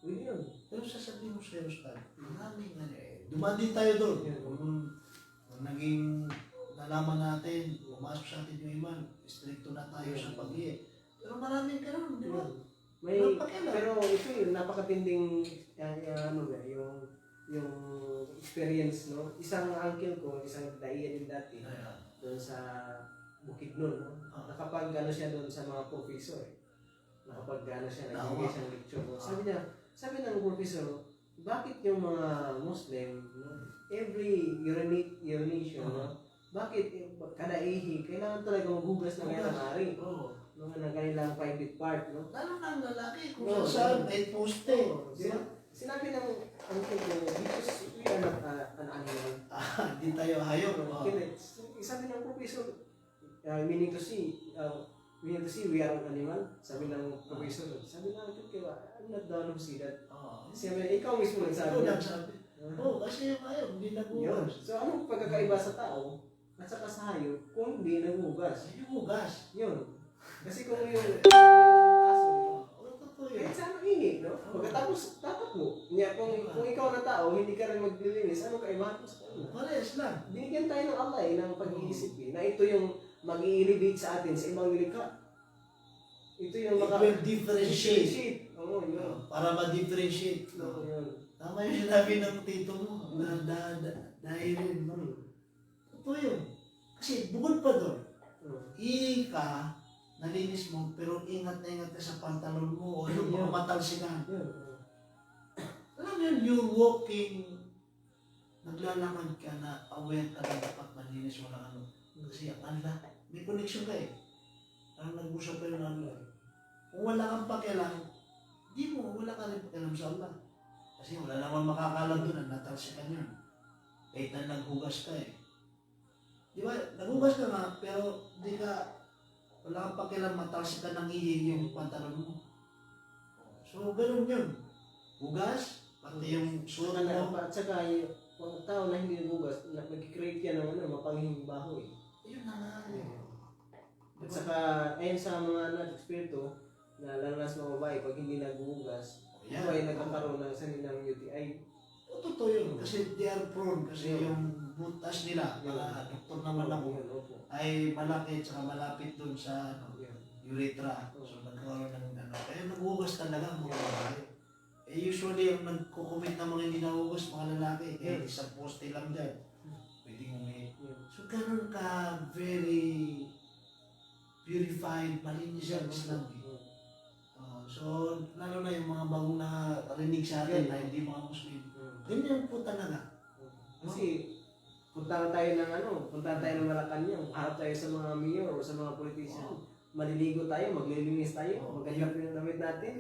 Pwede yun. Pero sasabihin mo sa Ustad, maraming dumaan din tayo doon. Kung naging nalaman natin, pumasok sa atin yung iman, stricto na tayo sa pag-iye. Pero maraming ganun, di ba? May, pero ito yung napakatinding yung experience, no? Isang uncle ko, isang daiya din dati, doon sa Bukidnon, no? Nakapag-ano siya doon sa mga professor, nakapag-ano siya, nagbigay siyang lecture. No? Sabi ng professor, bakit yung mga Muslim, no? Every urination, no? Bakit kada ihi, kailangan talaga maghugas ng kanilang ari? Ng kanilang private part, no? Lalo na ang lalaki, kung saan may poste. Di ba? Sinabi ng uncle ko, because we are not an animal. Di tayo hayop. Sabi ng professor, meaning to see, we are an animal. Sabi ng professor, sabi ng uncle ko, I'm not the one who see that. Sabi, ikaw mismo nagsabi. Kasi yung hayop, hindi nagugas. So, anong pagkakaiba sa tao at saka sa hayop kung hindi nagugas? Yung hugas. Yun. Kasi kung yung aso, kahit saan ihi, no? Pagkatapos, dapat mo. Kung ikaw na tao, hindi ka rin maglilinis, ano kaibahan mo sa kanila? Parehas lang. Binigyan tayo ng Allah ng pag-iisip na ito yung mag-i-elevate sa atin sa ibang likha. Ito yung It will differentiate. Oo, yun. Para ma-differentiate. Oo, yun. Tama yung sinabi ng tito mo. Dahil rin. Ito yun. Kasi bukod pa doon, ihi ka, nalinis mo, pero ingat na ingat ka sa pantalon mo o yung mga matalsikan. Alam mo yun, you're walking, naglalakad ka na aware ka na dapat malinis mo ng ano. Kasi ang Allah, may connection ka eh. Parang nag-usap kayo ng Allah. Kung wala kang pakialam, wala ka rin pakialam sa Allah. Kasi wala naman makakalam doon, ang natalsikan yun. Kahit na naghugas ka eh. Di ba, naghugas ka nga, pero di ka, wala kang pakialam, matalsikan ng ihi yung pantalon mo. So, ganun yun. Hugas, pati yung suot mo. At saka yung tao na hindi nagugas, nag-create yan ng mapanghing baho eh. Yun na nga. At saka, ayun sa mga espiritu, na lalo na sa mga babae, pag hindi nagugas, Yan. Ito ay nagkakaroon ng sanilang UTI. O, totoo yun. Kasi they are prone. Kasi yung butas nila, para doktor naman ako, Yan, opo. ay malaki at malapit dun sa ano, Yan. urethra. So nagkaroon ng ano. Kaya naghugas talaga ang mga babae. Usually yung nagkukumit ng mga hindi nahugas, mga lalaki. Isang poste lang dyan. Pwedeng umihit. Yan. So ganun ka very purified, malinis ang Islam. So lalo na yung mga bagong narinig sa atin na hindi mga Muslim. Ganyan po talaga. Kasi punta tayo ng Malacanang, harap tayo sa mga mayor o sa mga politician. Maliligo tayo, maglilinis tayo, maganda po yung damit natin.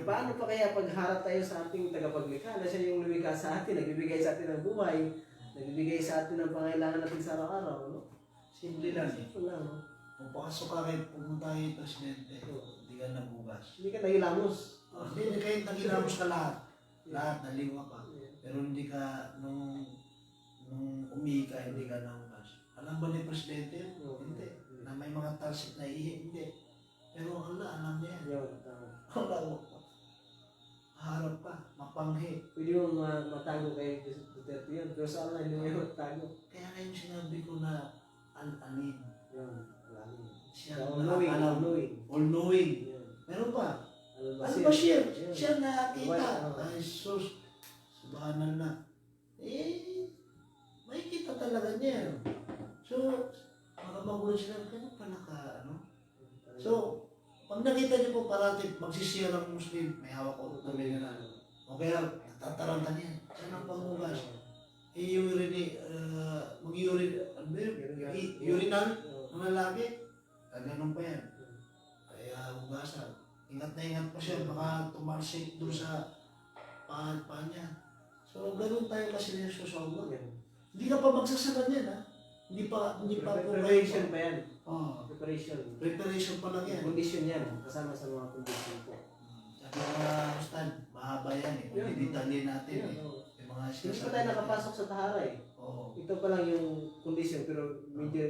Paano pa kaya pag harap tayo sa ating tagapaglikha na siya yung lumikha sa atin, nagbibigay sa atin ng buhay, nagbibigay sa atin ng pangailangan natin sa araw-araw, no? Simple lang eh. Simple lang, no? Kung pakasok ka kahit pumunta kayo presidente, hindi ka nabugas. Hindi ka nahilamos. Hindi kayo nagilamos ka lahat. Lahat, naliwa ka. Pero hindi ka, nung umihi ka, hindi ka nahugas. Alam ba ni presidente? Hindi. Na may mga talsik na ihi, hindi. Pero alam niya yan. Yun, tama. Wala mo. Harap ka, mapanghi. Pwede mo matago kay Duterte yun, pero sa Allah hindi mo yung matago. Kaya ngayon sinabi ko na anin. Yun, alamin. Siya All-knowing, nakakalam. all-knowing. All-knowing. Yun. Meron pa. Al-Bashir. Al-Bashir. Yun. Siya nakakita. Wala. Ay, sus. Subhanallah. May kita talaga niya. So, makabagulan sila, kaya pala ka, ano? So, pag nakita niyo po parati, magsisiya ng Muslim, may hawak ko, tabi na o kaya, tataranta niya. Saan ang panghugas? Urinal ng lalaki. Ganun pa yan. Kaya hugasan. Ingat na ingat pa siya, baka tumarsik doon sa paan niya. So, ganun tayo kasi niya sa Allah. Hindi ka pa magsasala niyan, ha? Hindi pa Preparation pa yan. Preparation. Preparation. Preparation pa lang yan. Condition yan. Kasama sa mga condition po. Sabi mga Ustad, mahaba yan eh. Kung didetalyin natin eh. Yung mga Hindi pa tayo nakapasok sa tahara eh. Oo. Ito pa lang yung condition pero medyo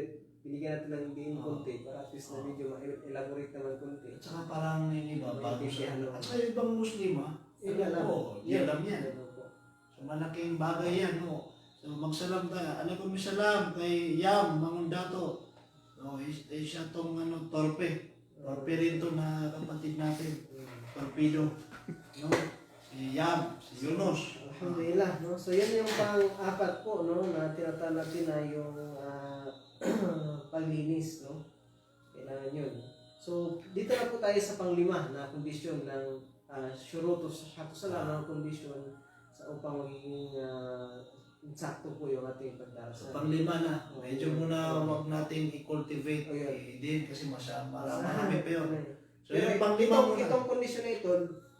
binigyan natin ng diin konti para at least na medyo ma-elaborate naman konti. At saka parang yung iba, bago siya. Ano. At saka yung ibang Muslim ha. Alam po, alam yan. Ano po. So malaking bagay yan. No? So magsalam tayo. Alaikumsalam kay Yam, Mangundato. So siya tong torpe. Torpe rin to na kapatid natin. Torpedo. No? Si Yam, si Yunus. Alhamdulillah, no? So yan yung pang-apat po, no, na tinatawag natin na yung paglinis, no? Kailangan yun. So dito na po tayo sa pang-5 na kondisyon ng syuruto sa salam ng kondisyon sa upang magiging sakto po yung ating So pagdarasal. pang-5 na. Medyo muna wag natin i-cultivate din kasi marami pa yun. So yung pang-5 muna. Itong kondisyon na ito,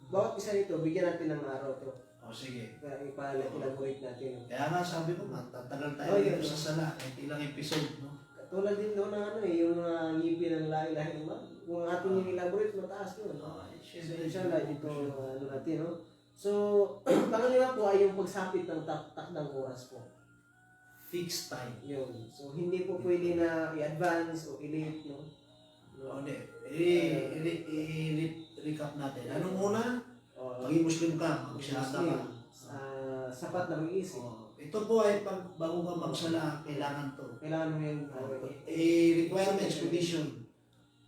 bawat isa nito, bigyan natin ng araw to. O sige. Kaya ipalaborate natin. Kaya nga sabi ko, tatagal tayo Oh, dito yun. sa sala. Kahit ilang episode, no? Tulad din doon ng yung mga ngipin ng lahi-lahi naman. Kung ating yung elaborate, mataas yun. So, inshallah, dito natin, no? So, pangalawa po ay yung pagsapit ng takdang oras po. Fixed time. Yun. So, hindi po pwede na i-advance o i-late, no? O, hindi. I-recap natin. Anong una? Maging Muslim ka, magsyahada ka. Sapat na mag-iisip. Ito po ay pag bago ka magsala, kailangan to. Kailangan mo yung Requirements, condition.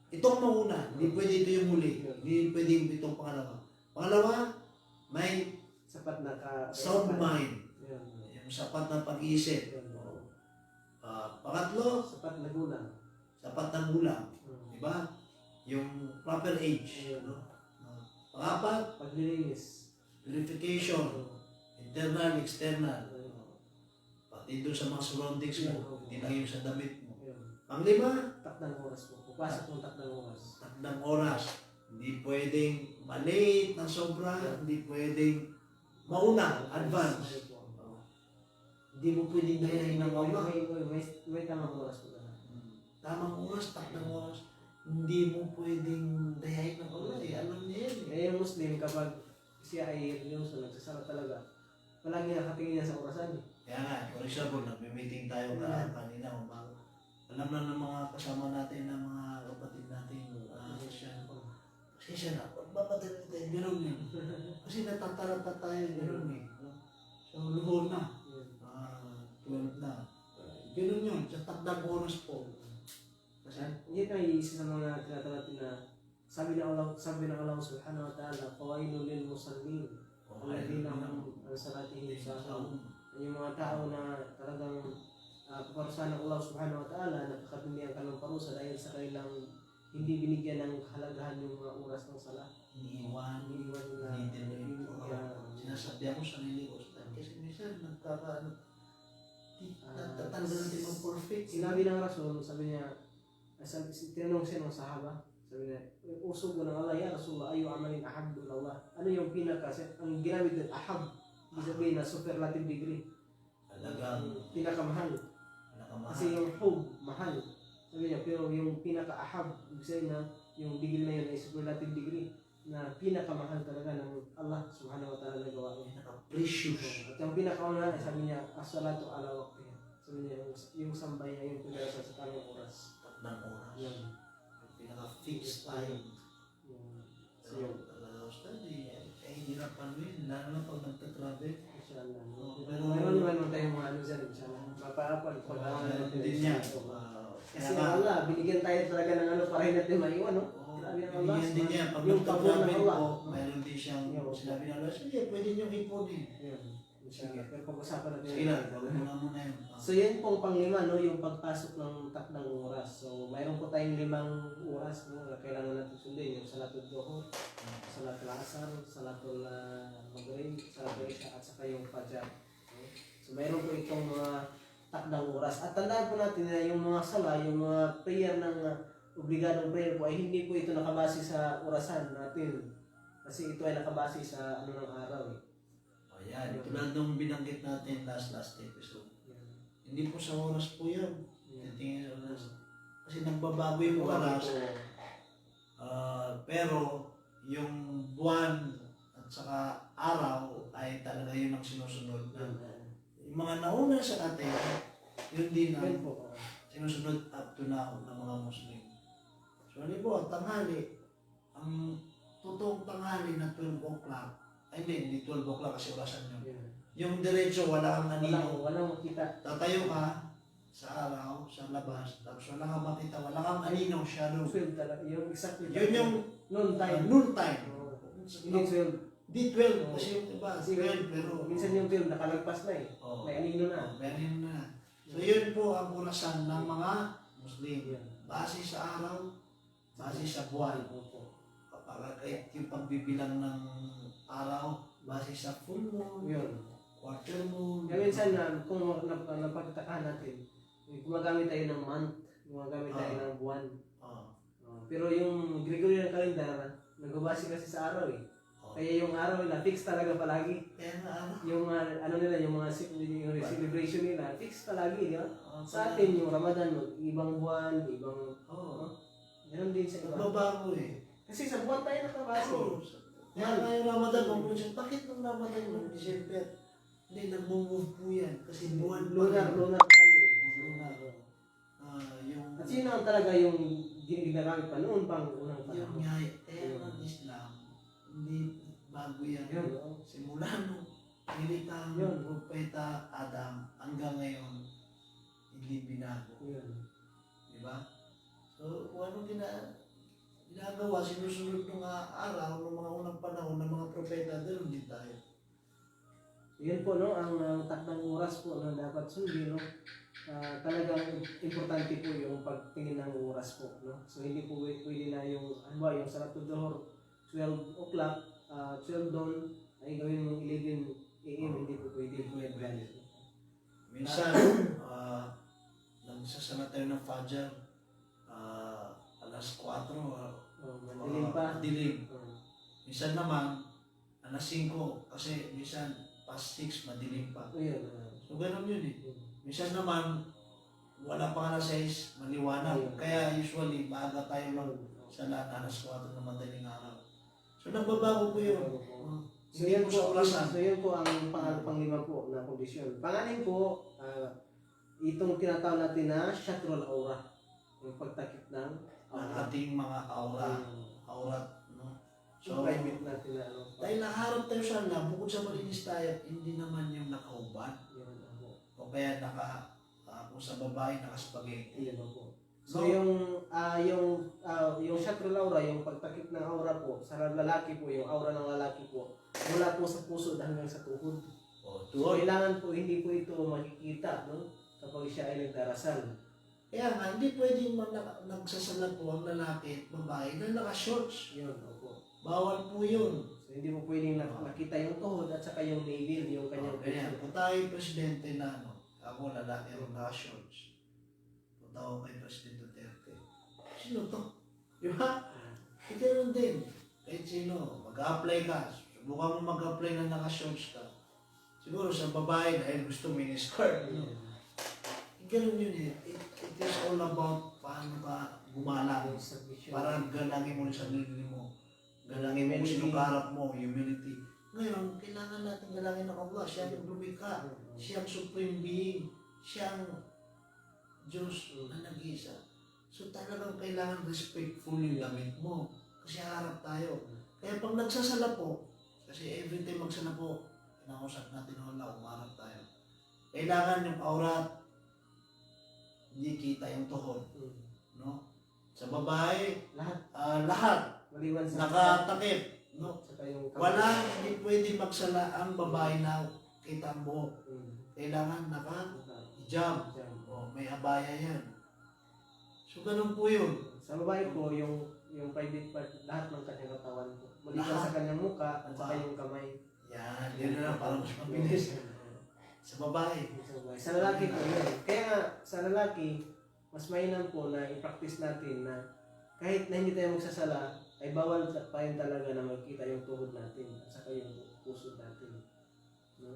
Itong mauna, hindi pwede ito yung huli. Hindi pwede itong pangalawa. Pangalawa, may sapat na sound mind. Yun. Yung sapat na pag-iisip. Pangatlo, Sapat na gulang. sapat na gulang. Diba? Yung proper age. No? Pangapat, Paglilinis. purification. Internal, external. Pati doon sa mga surroundings mo. Hindi lang yung sa damit mo. Panglima, Takdang oras po. Pupasok ng takdang oras. takdang oras. Hindi pwedeng malate ng sobra. Hindi pwedeng mauna, advance. Hindi mo pwedeng dayahin ng mauna. May tamang oras po. Tamang oras, takdang oras. Hindi mo pwedeng dayahin ng mauna. Alam niya yan. Yung Muslim kapag siya ay religyoso, nagsasara talaga, palagi nakatingin niya sa orasan. Kaya nga, for example, nag-meeting tayo kanina. Alam na ng mga kasama natin, ng mga kapatid natin, Christian. Pasensya na, magpapadali tayo ganun yun. Kasi natatarata tayo, ganun eh. So, luhod na. 12 na. Ganun yun, sa takdang oras po. Kasi, Yan ay isa sa mga tinatawag natin na sabi ng Allah subhanahu wa ta'ala, "Fawailul lil musallin." Alladhina hum an salatihim sahun. Yung mga tao na talagang paparusahan ng Allah subhanahu wa ta'ala, nakakatindi ang kanilang parusa dahil sa kanilang hindi binigyan ng kahalagahan yung mga oras ng sala. iniiwan Iniwan nila. sinasabihan ko sarili ko. Kasi minsan, natatanda natin mag-perfect. Sinabi ng Rasul, sabi niya, tinanong siya ng sahaba, sabi niya, usog ko ng Allah, ya Rasulullah, ayu amalin ahab doon Allah. Ano yung pinaka, ang ginamit ng ahab, ibig sabihin na superlative degree. Talagang Pinakamahal. Kasi yung hub, mahal. Sabi niya, pero yung pinaka-ahab, ibig sabihin na yung degree na yun ay superlative degree na pinakamahal talaga ng Allah subhanahu wa ta'ala na gawa niya. precious. At yung pinakauna, sabi niya, as-salatu ala waqtiha. Sabi niya, yung sambay niya, yung pinaka sa tamang oras. Takdang oras. Yan. Pinaka-fixed time. So yun, Talaga, study. Hirapan mo yun. Lalo na pag nagtatravel. inshallah. Pero Mayroon naman tayong mga ano dyan, inshallah. Mapaapan, pag-aaral natin. din niya. Kasi ng Allah, binigyan tayo talaga ng ano para hindi natin maiwan, no? Grabe ang Allah. Yan din niya. Pag Yung pabor ng nagtatravel Allah. po, mayroon din siyang sinabi na Allah, sige, pwede niyong ipunin. Yan. Sige, pero pag-usapan natin. Sige lang, muna yun. So yan pong panglima, no, yung pagpasok ng takdang oras. So mayroon po tayong 5 oras, no, na kailangan natin sundin. Yung salatul duhur, salatul asar, salatul maghrib, salatul isya, at saka yung fajar. Okay? So mayroon po itong mga takdang oras. At tandaan po natin na yung mga sala, yung mga prayer ng obligadong prayer po ay hindi po ito nakabase sa orasan natin. Kasi ito ay nakabase sa ano ng araw eh. Ayan, tulad nung binanggit natin last episode. Hindi po sa oras po yun. Titingin sa oras. Kasi nagbabago yung oras. Pero yung buwan at saka araw ay talaga yun ang sinusunod. Yung mga nauna sa atin, yun din ang sinusunod up to now ng mga Muslim. So halimbawa, tanghali, ang totoong tanghali na 12 o'clock, ay hindi 12 o'clock kasi orasan yun. Yung diretso, wala kang anino. Walang makita. Tatayo ka sa araw, sa labas, tapos wala kang makita, wala kang anino, shadow. 12 talaga. Yung exactly. Yun yung noon time. noon time. Hindi 12. Di 12, kasi yung iba, Kasi 12, pero minsan yung 12 nakalagpas na eh. May anino na. may anino na. So yun po ang orasan ng mga Muslim. Base sa araw, base sa buwan. Para kahit yung pagbibilang ng araw, base sa full moon, quarter moon. Kaya minsan kung napagtakahan natin, gumagamit tayo ng month, gumagamit tayo ng buwan. Pero yung Gregorian calendar, nagbabase kasi sa araw eh. Kaya yung araw nila, fix talaga palagi. Kaya na ano? Yung ano nila, yung mga yung celebration nila, fix palagi, di ba? Sa atin, yung Ramadan, ibang buwan, ibang... Ganun din sa iba. Babago eh. Kasi sa buwan tayo nakabase. Kaya nga yung Ramadan, bakit nung Ramadan yung December? Hindi, nag-move po yan. Kasi buwan Lunar tayo eh. Lunar. Yung... At sino ang talaga yung ginagamit pa noon pang unang Yung panahon? nga, ang Islam, hindi bago yan. Simula nung nilitang propeta Adam hanggang ngayon, hindi binago. Di ba? So, kung ano ginagawa, sinusunod ng araw, ng mga unang panahon ng mga propeta, ganoon din tayo. Yan po, no, ang takdang oras po na dapat sundin, no? Talagang importante po yung pagtingin ng oras po, no? So hindi po pwede na yung yung salatul duhur 12 o'clock, 12 dawn ay gawin mong 11 AM, hindi po pwede. Minsan, nagsasana tayo ng Fajr, alas 4, madilim pa. Dilim. Minsan naman, alas 5, kasi minsan past 6, madilim pa. So ganun yun eh. Minsan naman, wala pa alas 6, maliwanag. Kaya usually, maaga tayo lang sa lahat, alas 4 na madaling araw. So nagbabago po yun. So yan po ang pang-5 po na kondisyon. Panganin po, itong tinatawag natin na shatrul aura. Yung pagtakip ng Ang ating mga aura. Aurat, no? So, private natin na lang, bukod sa malinis tayo, hindi naman yung nakahubad. Yun po. O kaya kung sa babae, nakaspaghetti. Yun po. So yung chakra aura, yung pagtakip ng aura po, sa lalaki po, yung aura ng lalaki po, mula po sa puso hanggang sa tuhod. O, So kailangan po, hindi po ito makikita, no? Kapag siya ay nagdarasal. Kaya nga, hindi pwedeng nagsasala po ang lalaki at babae na naka-shorts. Yun, opo. Bawal po yun. So hindi po pwedeng nakita yung tuhod at saka yung navel, yung kanyang Kaya, puso. kung tayo presidente na, ako lalaki ako naka-shorts. Punta ako kay Presidente Duterte. Sino to? Di ba? Hindi rin din. Kahit sino, mag-apply ka. Subukan mo mag-apply na naka-shorts ka. Siguro sa babae dahil gusto mini-skirt. Ganun yun eh. It is all about paano ka gumala. Para galangin mo sa sarili mo. Galangin mo kung sino kaharap mo, humility. Ngayon, kailangan natin galangin ng Allah. Siya ang lumikha. Siya ang supreme being. Siya ang Diyos na nag-isa. So talagang kailangan respectful yung damit mo. Kasi harap tayo. Kaya pag nagsasala po, kasi every time magsala po, kinakusap natin Allah, umarap tayo. Kailangan yung aurat, hindi kita yung tuhod. No? Sa babae, Lahat. Lahat Maliwan sa nakatakip. No? saka yung Wala, hindi pwede magsala ang babae na kita ang buhok. Kailangan naka-hijab. O, may abaya yan. So, ganun po yun. Sa babae po, yung private part, lahat ng kanyang katawan po. Maliban Lahat. sa kanyang muka at saka yung kamay. Yan, yun na lang para mas mabilis. Sa babae. Sa lalaki po yun. Kaya nga, sa lalaki, mas mainam po na i-practice natin na kahit na hindi tayo magsasala, ay bawal pa rin talaga na magkita yung tuhod natin at saka yung puso natin. No?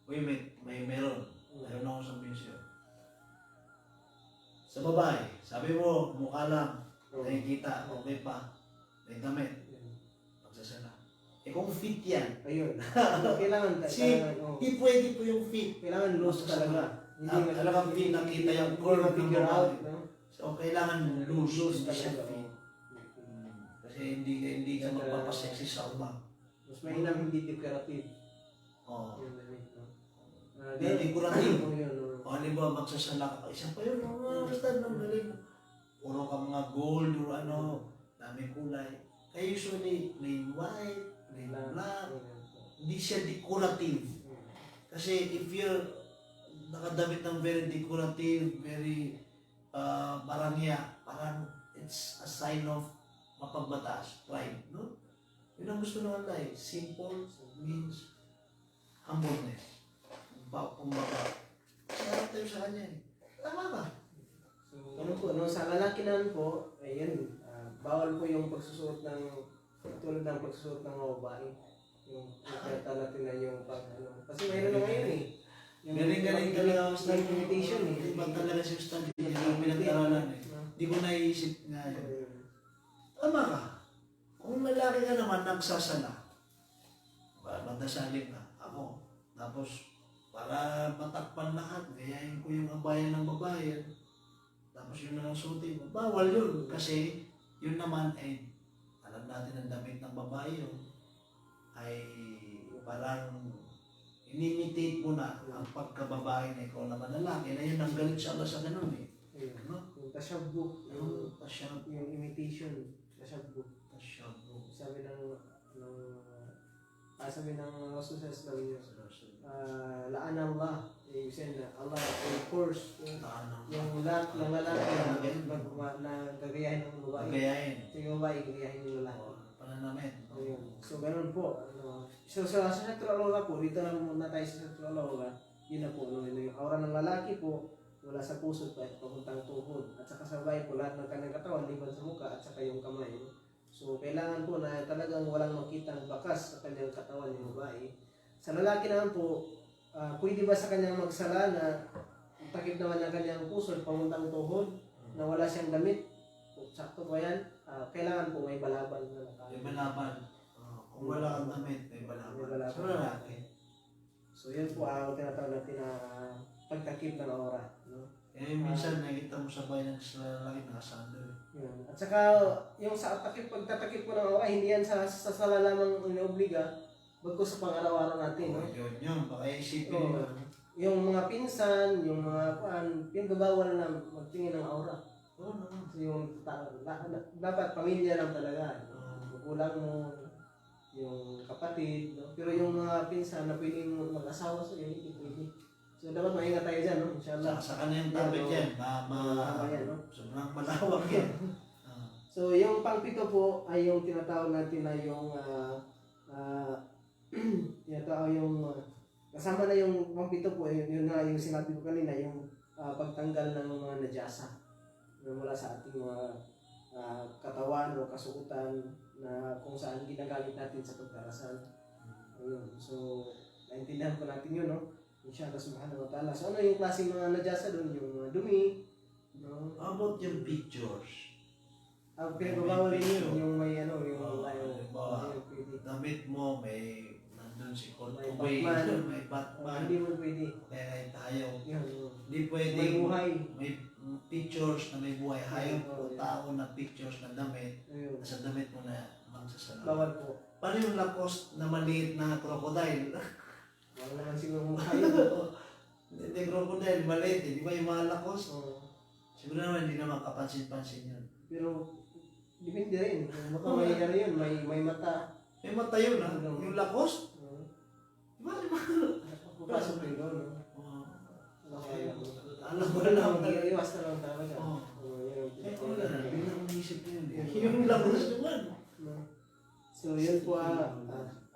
Uy, meron. Meron ako sabihin sa'yo. Sa babae, sabi mo, mukha lang, nakikita, okay pa, may damit, magsasala. Eh kung fit yan, Ayun. Kailangan hindi pwede po yung fit. kailangan loose talaga. Hindi Talagang fit, nakita yung hindi curve ng ma-figure out. babae. No? So, kailangan loose, hindi siya talaga. fit. Kasi hindi ka magpapasexy sa uma. Mas mainam hindi decorative. Oo. Yun na rin, no? Hindi decorative. Oh, yun, no? O, halimbawa, magsasala ka, isa pa yun, basta ng galing. Puro ka mga gold or ano, daming kulay. Kaya usually, plain white, plain black. Hindi siya decorative. Kasi if you're nakadamit ng very decorative, very barangya, parang it's a sign of mapagbataas, pride, no? Yun ang gusto ng Allah eh. Simple means humbleness. Kumbaga, sarap tayo sa kanya eh. Tama ba? So, ano po, no, sa lalaki naman po, ayun, bawal po yung pagsusuot ng, tulad ng pagsusuot ng mga babae. Yung kita natin na yung pag, ano, kasi mayroon na ngayon eh. Yung Galing talaga ang style imitation eh. Iba talaga si Ustad. Hindi ko pinag-aralan eh. Hindi ko naisip nga yun. Tama ka. Kung lalaki ka naman nagsasala, magdasalin ka. Ako. Tapos, para matakpan lahat, gayahin ko yung abayan ng babae. Tapos yun na lang suotin mo. Bawal yun. Kasi yun naman ay, alam natin ang damit ng babae yun, ay parang inimitate mo na ang pagkababae na ikaw naman lalaki na yun ang galit sa Allah sa ganun eh. Ayun. Ano? Yung tashabuk, Yung tasyab, yung imitation, tashabuk. tasyabo. Sabi ng Rasul sa Islam niya, laan Allah, yung sabi na Allah will force yung lahat ng lalaki na gagayahin ng babae. Gayahin. Yung babae, gagayahin ng lalaki. Pananamit. Ayun. So, ganun po. So, sa Shatru Al-Awla po, dito na muna tayo sa Shatru Al-Awla, yun na po, yung aura ng lalaki po, mula sa puso pa, papuntang tuhod. At saka sa babae po, lahat ng kanyang katawan, liban sa muka, at saka yung kamay. So, kailangan po na talagang walang makitang bakas sa kanyang katawan yung babae. Sa lalaki naman po, pwede ba sa kanyang magsala na takip naman ng kanyang puso at pamuntang tuhod na wala siyang damit? Sakto ba yan? Kailangan po may balaban na nakaya. May balaban. Kung wala kang damit, may balaban. May balaban. Sa lalaki. So, yan po ang tinatawag natin na pagtakip ng aura. No? Eh, minsan nakita mo sa bayan ng lalaki nakasando. Yun. At saka, yung sa pagtatakip po ng aura, hindi yan sa sala lamang inoobliga, bago sa pang-araw-araw natin, no? Yun, baka isipin Oo. nila. Yung mga pinsan, yung mga pinagabawal na magtingin ng aura. Oo naman. So, yung dapat pamilya lang talaga. Magulang mo, yung kapatid, no? Pero yung mga pinsan na pwedeng mag-asawa sa iyo, hindi pwede. So dapat maingat tayo dyan, no? Inshallah. Saka na yung topic yan. Yan, no? Sobrang malawak yan. So yung pang-pito po ay yung tinatawag natin na yung tinatawag yung kasama na yung pang-pito po, yun na yung sinabi ko kanina, yung pagtanggal ng mga najasa na mula sa ating mga katawan o kasuotan na kung saan ginagamit natin sa pagdarasal. Ayun. So, naintindihan po natin yun, no? Inshallah subhanahu wa ta'ala. So, ano yung klaseng mga najasa doon? Yung mga dumi, no? How about yung pictures? Ang pinagbabawal din yun, yung may ano, yung halimbawa, pwede. damit mo, may nandun si Kurt May Cobain, Batman. may Batman, Hindi mo pwede. kaya tayo. Yun. Hindi pwede May buhay. may pictures na may buhay, hayop o Oo, tao na pictures na damit, Ayun. sa damit mo na magsasalamat. Bawal po. Paano yung Lacoste na maliit na crocodile? Wala naman siguro mong kayo. Hindi crocodile, maliit eh. Di ba yung mga Lacoste? Oo. Siguro naman hindi naman kapansin-pansin yun. Pero, depende rin. Baka may ano yun, may mata. May mata yun ha? Yung Lacoste? Di ba? Papasok rin doon, no? Alam mo Wala na lang, lang. iwas na lang talaga. Oo. Yun Eh, ang wala na. Hindi na isip yun eh. Yung Lacoste naman. No? So, yun po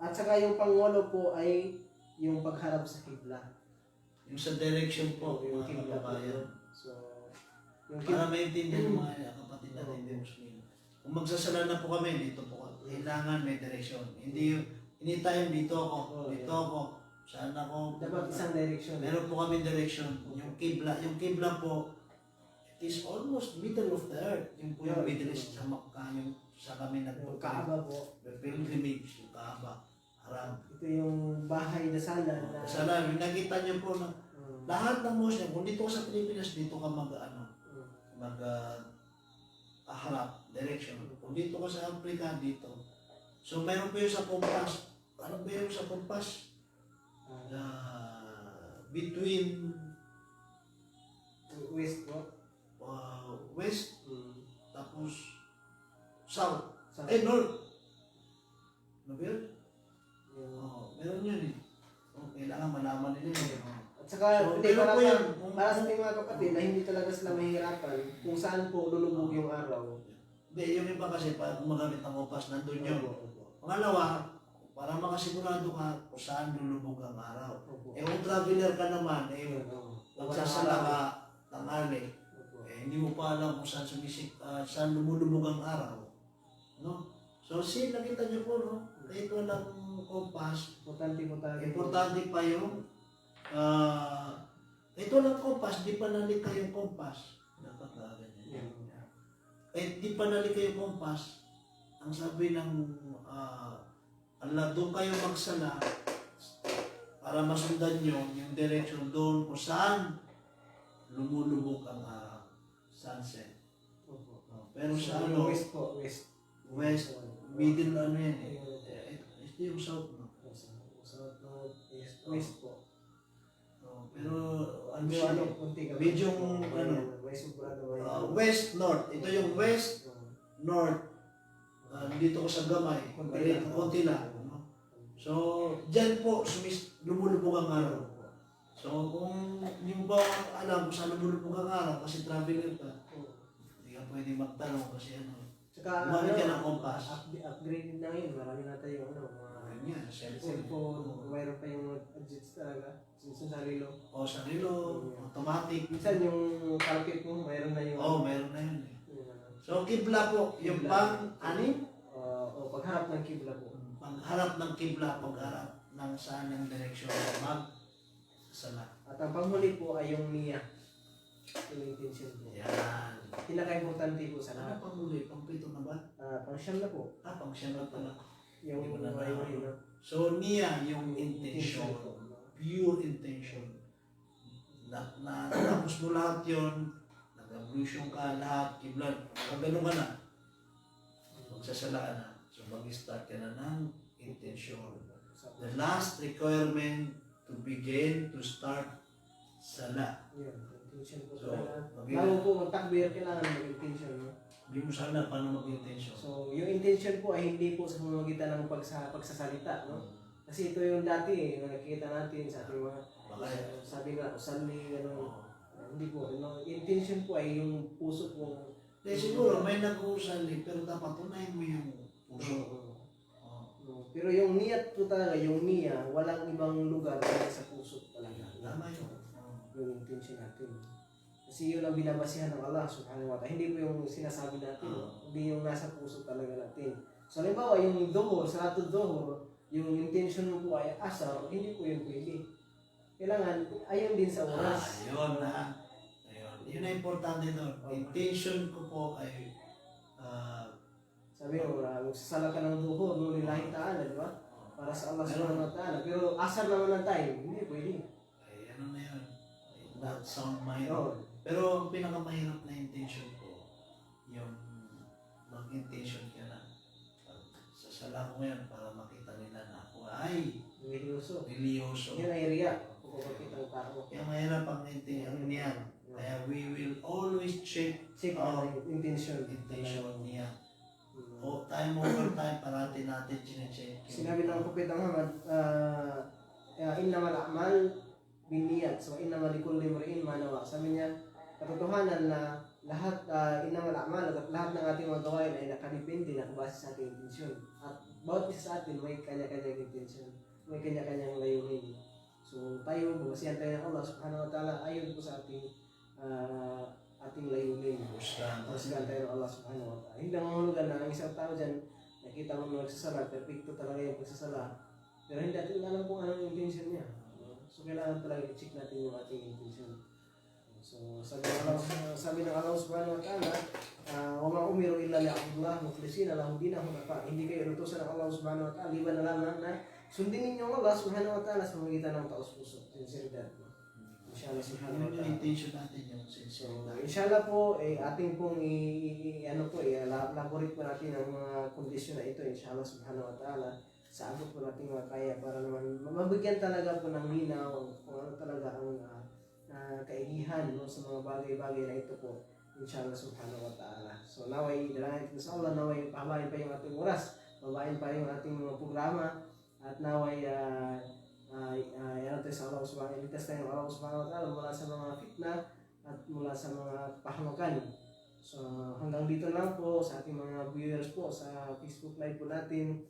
at saka yung pangwalo po ay yung pagharap sa kibla. Yung sa direction po, Yung mga kibla po. kababayan. So, yung Para maintindihan ng mga kapatid natin hindi Muslim. Kung magsasala na po kami, dito po. Kailangan may direction. Hindi yung anytime dito ako, dito ako, saan ako. dapat isang direction. Meron po kami direction. Yung kibla po, it is almost middle of the earth. Yung po yung Middle East sa Makkah, yung sa kami Yung Kaaba po. pilgrimage, yung Kaaba, Haram. Ito yung bahay na sala na Sana, yung nakita niyo po na lahat ng Muslim, kung dito ka sa Pilipinas, dito ka harap, direction. Kung dito ka sa Africa, dito. So, meron po yung sa kompas. Ano ba yung sa kompas? Between west po. west, tapos south. Sa North. Ano ba yun? yung Meron yun eh. Kailangan malaman nila yun. at saka, So, hindi, meron para, po yan. para sa ating mga kapatid na hindi talaga sila mahihirapan kung saan po lulubog yung araw. Hindi, yung iba kasi pag gumagamit ng kompas, nandun yun. Opo. Pangalawa, para makasigurado ka kung saan lulubog ang araw. Opo. Kung traveler ka naman, magsasala ka tanghali, Opo. hindi mo pa alam kung saan saan lumulubog ang araw. No? So, nakita niyo po, no? Kahit walang kompas, importante pa yung kahit walang kompas, di pa nalika yung kompas. Dapat na ganyan. Kahit di pa nalika yung kompas, ang sabi ng Allah, doon kayo magsala para masundan nyo yung direction doon kung saan lumulubog ang araw. Sunset. Pero sa ano, west po, west. middle ano yan eh. Ito yung south, no? South, north, west po. Pero ano Medyo siya, konti ka. medyo west, north. Ito yung west, north. Dito ko sa gamay. Konti lang. No? So, dyan po, lumulubog ang araw. So, kung hindi mo ba alam kung saan lumulubog ang araw, kasi traveler ka, hindi ka pwede magtanong kasi ano. Saka, Gumamit ka ng kompas. upgrade na yun. Marami na tayo, Ganyan, cellphone, mayroon pa yung adjust talaga. Sa sarilo. O, sarilo, automatic. Minsan yung carpet mo, mayroon na yung... Meron na yun eh. So, kibla po, yung pang-anim? O pagharap ng kibla po. Pagharap ng kibla, pagharap ng saan yung direksyon mag-sala. At ang panghuli po ay yung niya. Yung intention po. Yan. Pinaka-importante po sa Ano lahat. pang huli? Pang-pito na ba? Pang-siyam na po. Pang-siyam na pala. Yung Hindi mo na way-way, no? So, niya yung intention. po. Pure intention. Natapos mo lahat yun, nag-ablution ka lahat, kibla. Pag ganun ka na, magsasala ka na. So, mag-start ka na ng intention. The last requirement to begin, to start Salah. Yun, intention po So, talaga. mag- Bago po magtakbir, kailangan mag-intention. No? Hindi mo sana paano mag-intention. So, yung intention po ay hindi po sa pamamagitan ng pagsasalita. No? Kasi ito yung dati yung nakikita natin sa ating mga, Baka, sabi nga, usali, oo. hindi po. No? Intention po ay yung puso po. Siguro may nag-uusali, pero dapat unahin mo yung puso. Oo. No? Pero yung niyat po talaga, yung niya, walang ibang lugar kaya sa puso talaga. Tama yun. Yung intention natin. Kasi yun ang binabasihan ng Allah subhanahu wa ta'ala. Hindi po yung sinasabi natin, hindi yung nasa puso talaga natin. So, halimbawa, yung dohor, salatul dohor, yung intention mo po ay asar, hindi po yung pwede. Kailangan, ayon din sa oras. Ayun na. Ayun. Yun ang importante doon. Intention ko po ay Sabi mo, magsasala ka ng duhor, no lillahi ta'ala, di ba? Para sa Allah subhanahu wa ta'ala. Pero asar naman ng time, hindi pwede. ay ano na yun. That sound mahirap. Oo. Pero ang pinakamahirap na intention ko, yung mag-intention ka na. Sasala ko ngayon para makita nila na ako ay Religyoso. religyoso. Yan ay riya. Kung makita ng tao. Kaya mahirap ang intention niyan. Kaya we will always check Check our ang intention. intention niya. O time over time, parati natin chinecheck. Sinabi ng Prophet Muhammad, innamal a'mal binniyat. So innamal likulli imri'in ma nawa. Sabi niya, katotohanan na lahat innamal a'mal at lahat ng ating mga gawain ay nakadepende, nakabase sa ating intensyon. At bawat isa sa atin may kanya-kanyang intensyon, may kanya-kanyang layunin. So tayo, bumasihan tayo ng Allah subhanahu wa ta'ala ayon po sa ating layunin. Husgahan tayo ng Allah subhanahu wa ta'ala. Hindi ang mahulugan na ang isang tao dyan, nakita mo nagsasala, perfecto talaga yung pagsasala. Pero hindi natin alam kung anong intention niya. So kailangan talaga i-check natin yung ating intention. So sabi ng Allah subhanahu wa ta'ala, wa ma umiru illa li'abdullah mukhlishina lahu dinahum hunafa. Hindi kayo inutusan ng Allah subhanahu wa ta'ala, liban na lamang na sundin ninyo ang Allah subhanahu wa ta'ala sa pamamagitan ng taos-puso, sinceridad. Inshallah subhanahu wa Yung ta'ala. intention natin yung So, sincerity. inshallah po, ating pong elaborate po natin ang mga kondisyon na ito, inshallah subhanahu wa ta'ala, sa abot po natin mga kaya para naman mabigyan talaga po ng linaw kung ano talaga ang kaigihan no, sa mga bagay-bagay na ito po, inshallah subhanahu wa ta'ala. So, naway, dalangin ko sa Allah, naway, pahabain pa yung ating oras, pahabain pa yung ating mga programa, at naway, yan tayo sa Allah subhanahu wa ta'ala, iligtas tayo ng Allah subhanahu wa ta'ala mula sa mga fitna at mula sa mga pahawakan. So hanggang dito lang po sa ating mga viewers po sa Facebook live po natin.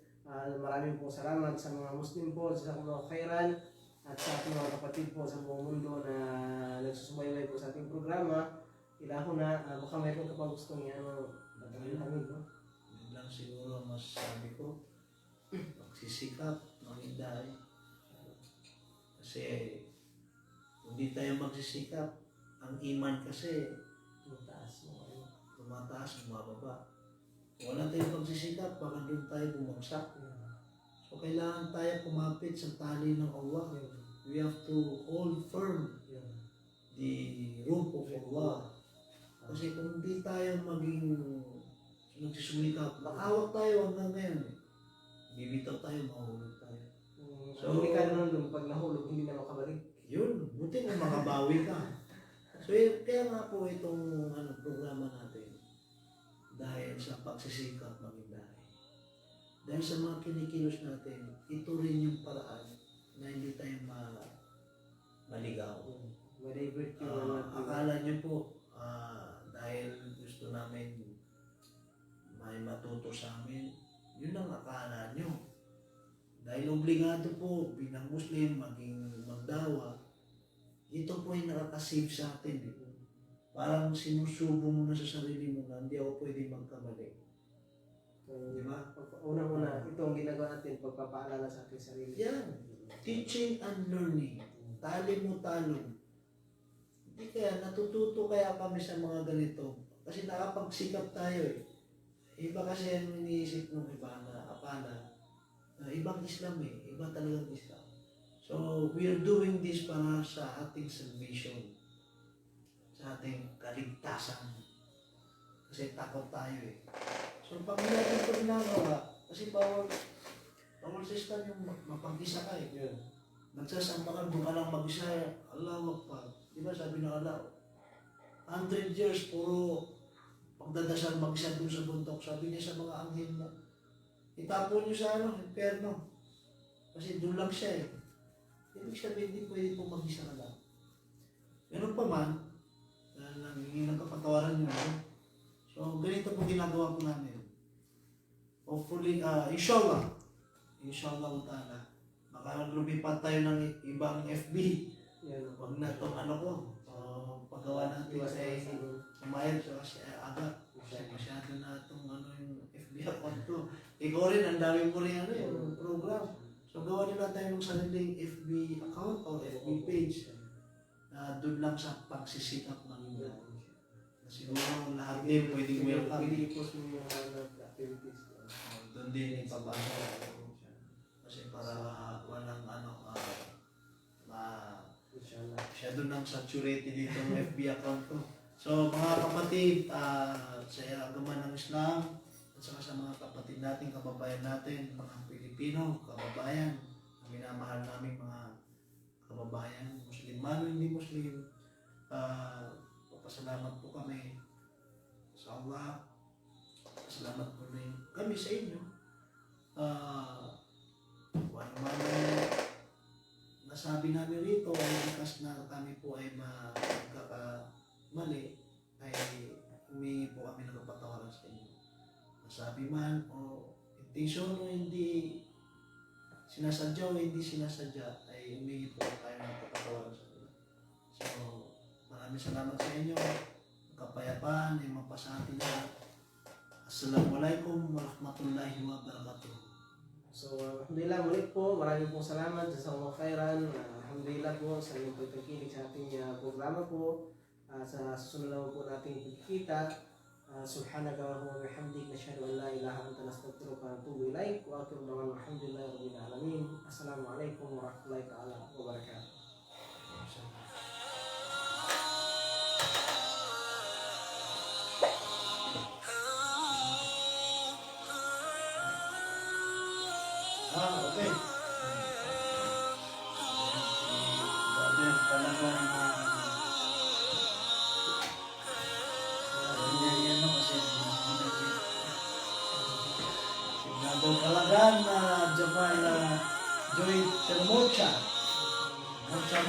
Maraming po salamat sa mga Muslim po, sa mga khairan at sa ating mga kapatid po sa buong mundo na nagsusubaybay po sa ating programa. Ilahon na, baka mayroon ka pa gustong batalin namin, no? Yun lang siguro masasabi ko. Magsisikap, maghinday. Kasi hindi tayo magsisikap. Ang iman kasi tumataas, bumababa. Kung wala tayong pagsisikap, baka doon tayo bumagsak. So kailangan tayo kumapit sa tali ng Allah. We have to hold firm the rope of Allah. Kasi kung hindi tayo maging nagsisimikap, nakawak tayo hanggang ngayon. Bibitaw tayo, mahulog tayo. So, hindi ka naman doon pag nahulog, hindi na makabalik. Yun, buti na makabawi ka. So, kaya nga po itong programa natin, dahil sa pagsisikap maging dahil sa mga kinikilos natin, ito rin yung paraan na hindi tayo maligaw. Ma-divert yung Akala nyo po, dahil gusto namin may matuto sa amin, yun ang akala nyo. Dahil obligado po bilang Muslim maging magdawa, ito po ay nakakasave sa atin. Parang sinusubo mo na sa sarili mo na hindi ako pwede magkamali. Di ba? Unang-una, ito ang ginagawa natin, pagpapaalala sa ating sarili. Yan. Teaching and learning. Tali mo talong. Hindi kaya, natututo kaya kami sa mga ganito. Kasi nakapagsikap tayo eh. Iba kasi ang iniisip ng iba na akala. Ibang Islam eh. Iba talagang Islam. So, we are doing this para sa ating salvation. Sa ating kaligtasan. Kasi takot tayo eh. So, pag natin ito ginagawa, kasi Power system yung mapag-isa ka eh. Yun. Nagsasamba ka, doon ka lang mag-isa. Allah Akbar. Di ba sabi ng Allah, 100 years, puro pagdadasal mag-isa doon sa bundok. Sabi niya sa mga anghel niya, itapon niyo sa inferno. Kasi doon lang siya eh. Ibig sabihin, hindi pwede po mag-isa ka lang. Ganun pa man, nangingi ng kapatawaran niyo. So, ganito po ginagawa ko namin. Hopefully, inshallah ta'ala, baka lumipat tayo ng ibang FB. Yan. Huwag na itong ano ko, paggawa natin ay umayad siya kasi aga. Masyado na itong yung FB account ko. Ikaw rin, ang dami mo rin yung program. So gawa nila tayo ng sariling FB account o FB page na doon lang sa pagsisikap ng iba. Siguro lahat din pwedeng welcome. Pwede i-post mo yung activities. Doon din ipabasa. Kasi para walang masyado nang saturated dito ng FB account ko. So mga kapatid, sa agaman ng Islam, at saka sa mga kapatid natin, kababayan natin, mga Pilipino, kababayan, na minamahal namin mga kababayan, Muslim man o hindi Muslim, papasalamat po kami sa Allah. Salamat po rin kami sa inyo. Kung ano man nasabi namin rito ay ikas na kami po ay magkakamali, ay humingi po kami ng kapatawaran sa inyo. Nasabi man o intention o hindi sinasadya o hindi sinasadya, ay humingi po tayo ng kapatawaran sa inyo. So, maraming salamat sa inyo. Kapayapaan ay mapasa atin lahat. Assalamualaikum warahmatullahi wabarakatuh. So, alhamdulillah, muli po, maraming pong salamat sa mga khairan. Alhamdulillah po sa inyong pagkikinig sa ating programa po. Sa susunod naman po nating pagkikita. Subhanaka wa bihamdik, nashhadu an la ilaha illa anta, nastaghfiruka wa natubu ilaik. Wa akhiru da'wana alhamdulillahi rabbil alamin. Assalamualaikum warahmatullahi ta'ala wabarakatuh. Okay. Grabe, talagang yan mo kasi sigurado talagang Jamal Joy Termocha Mocha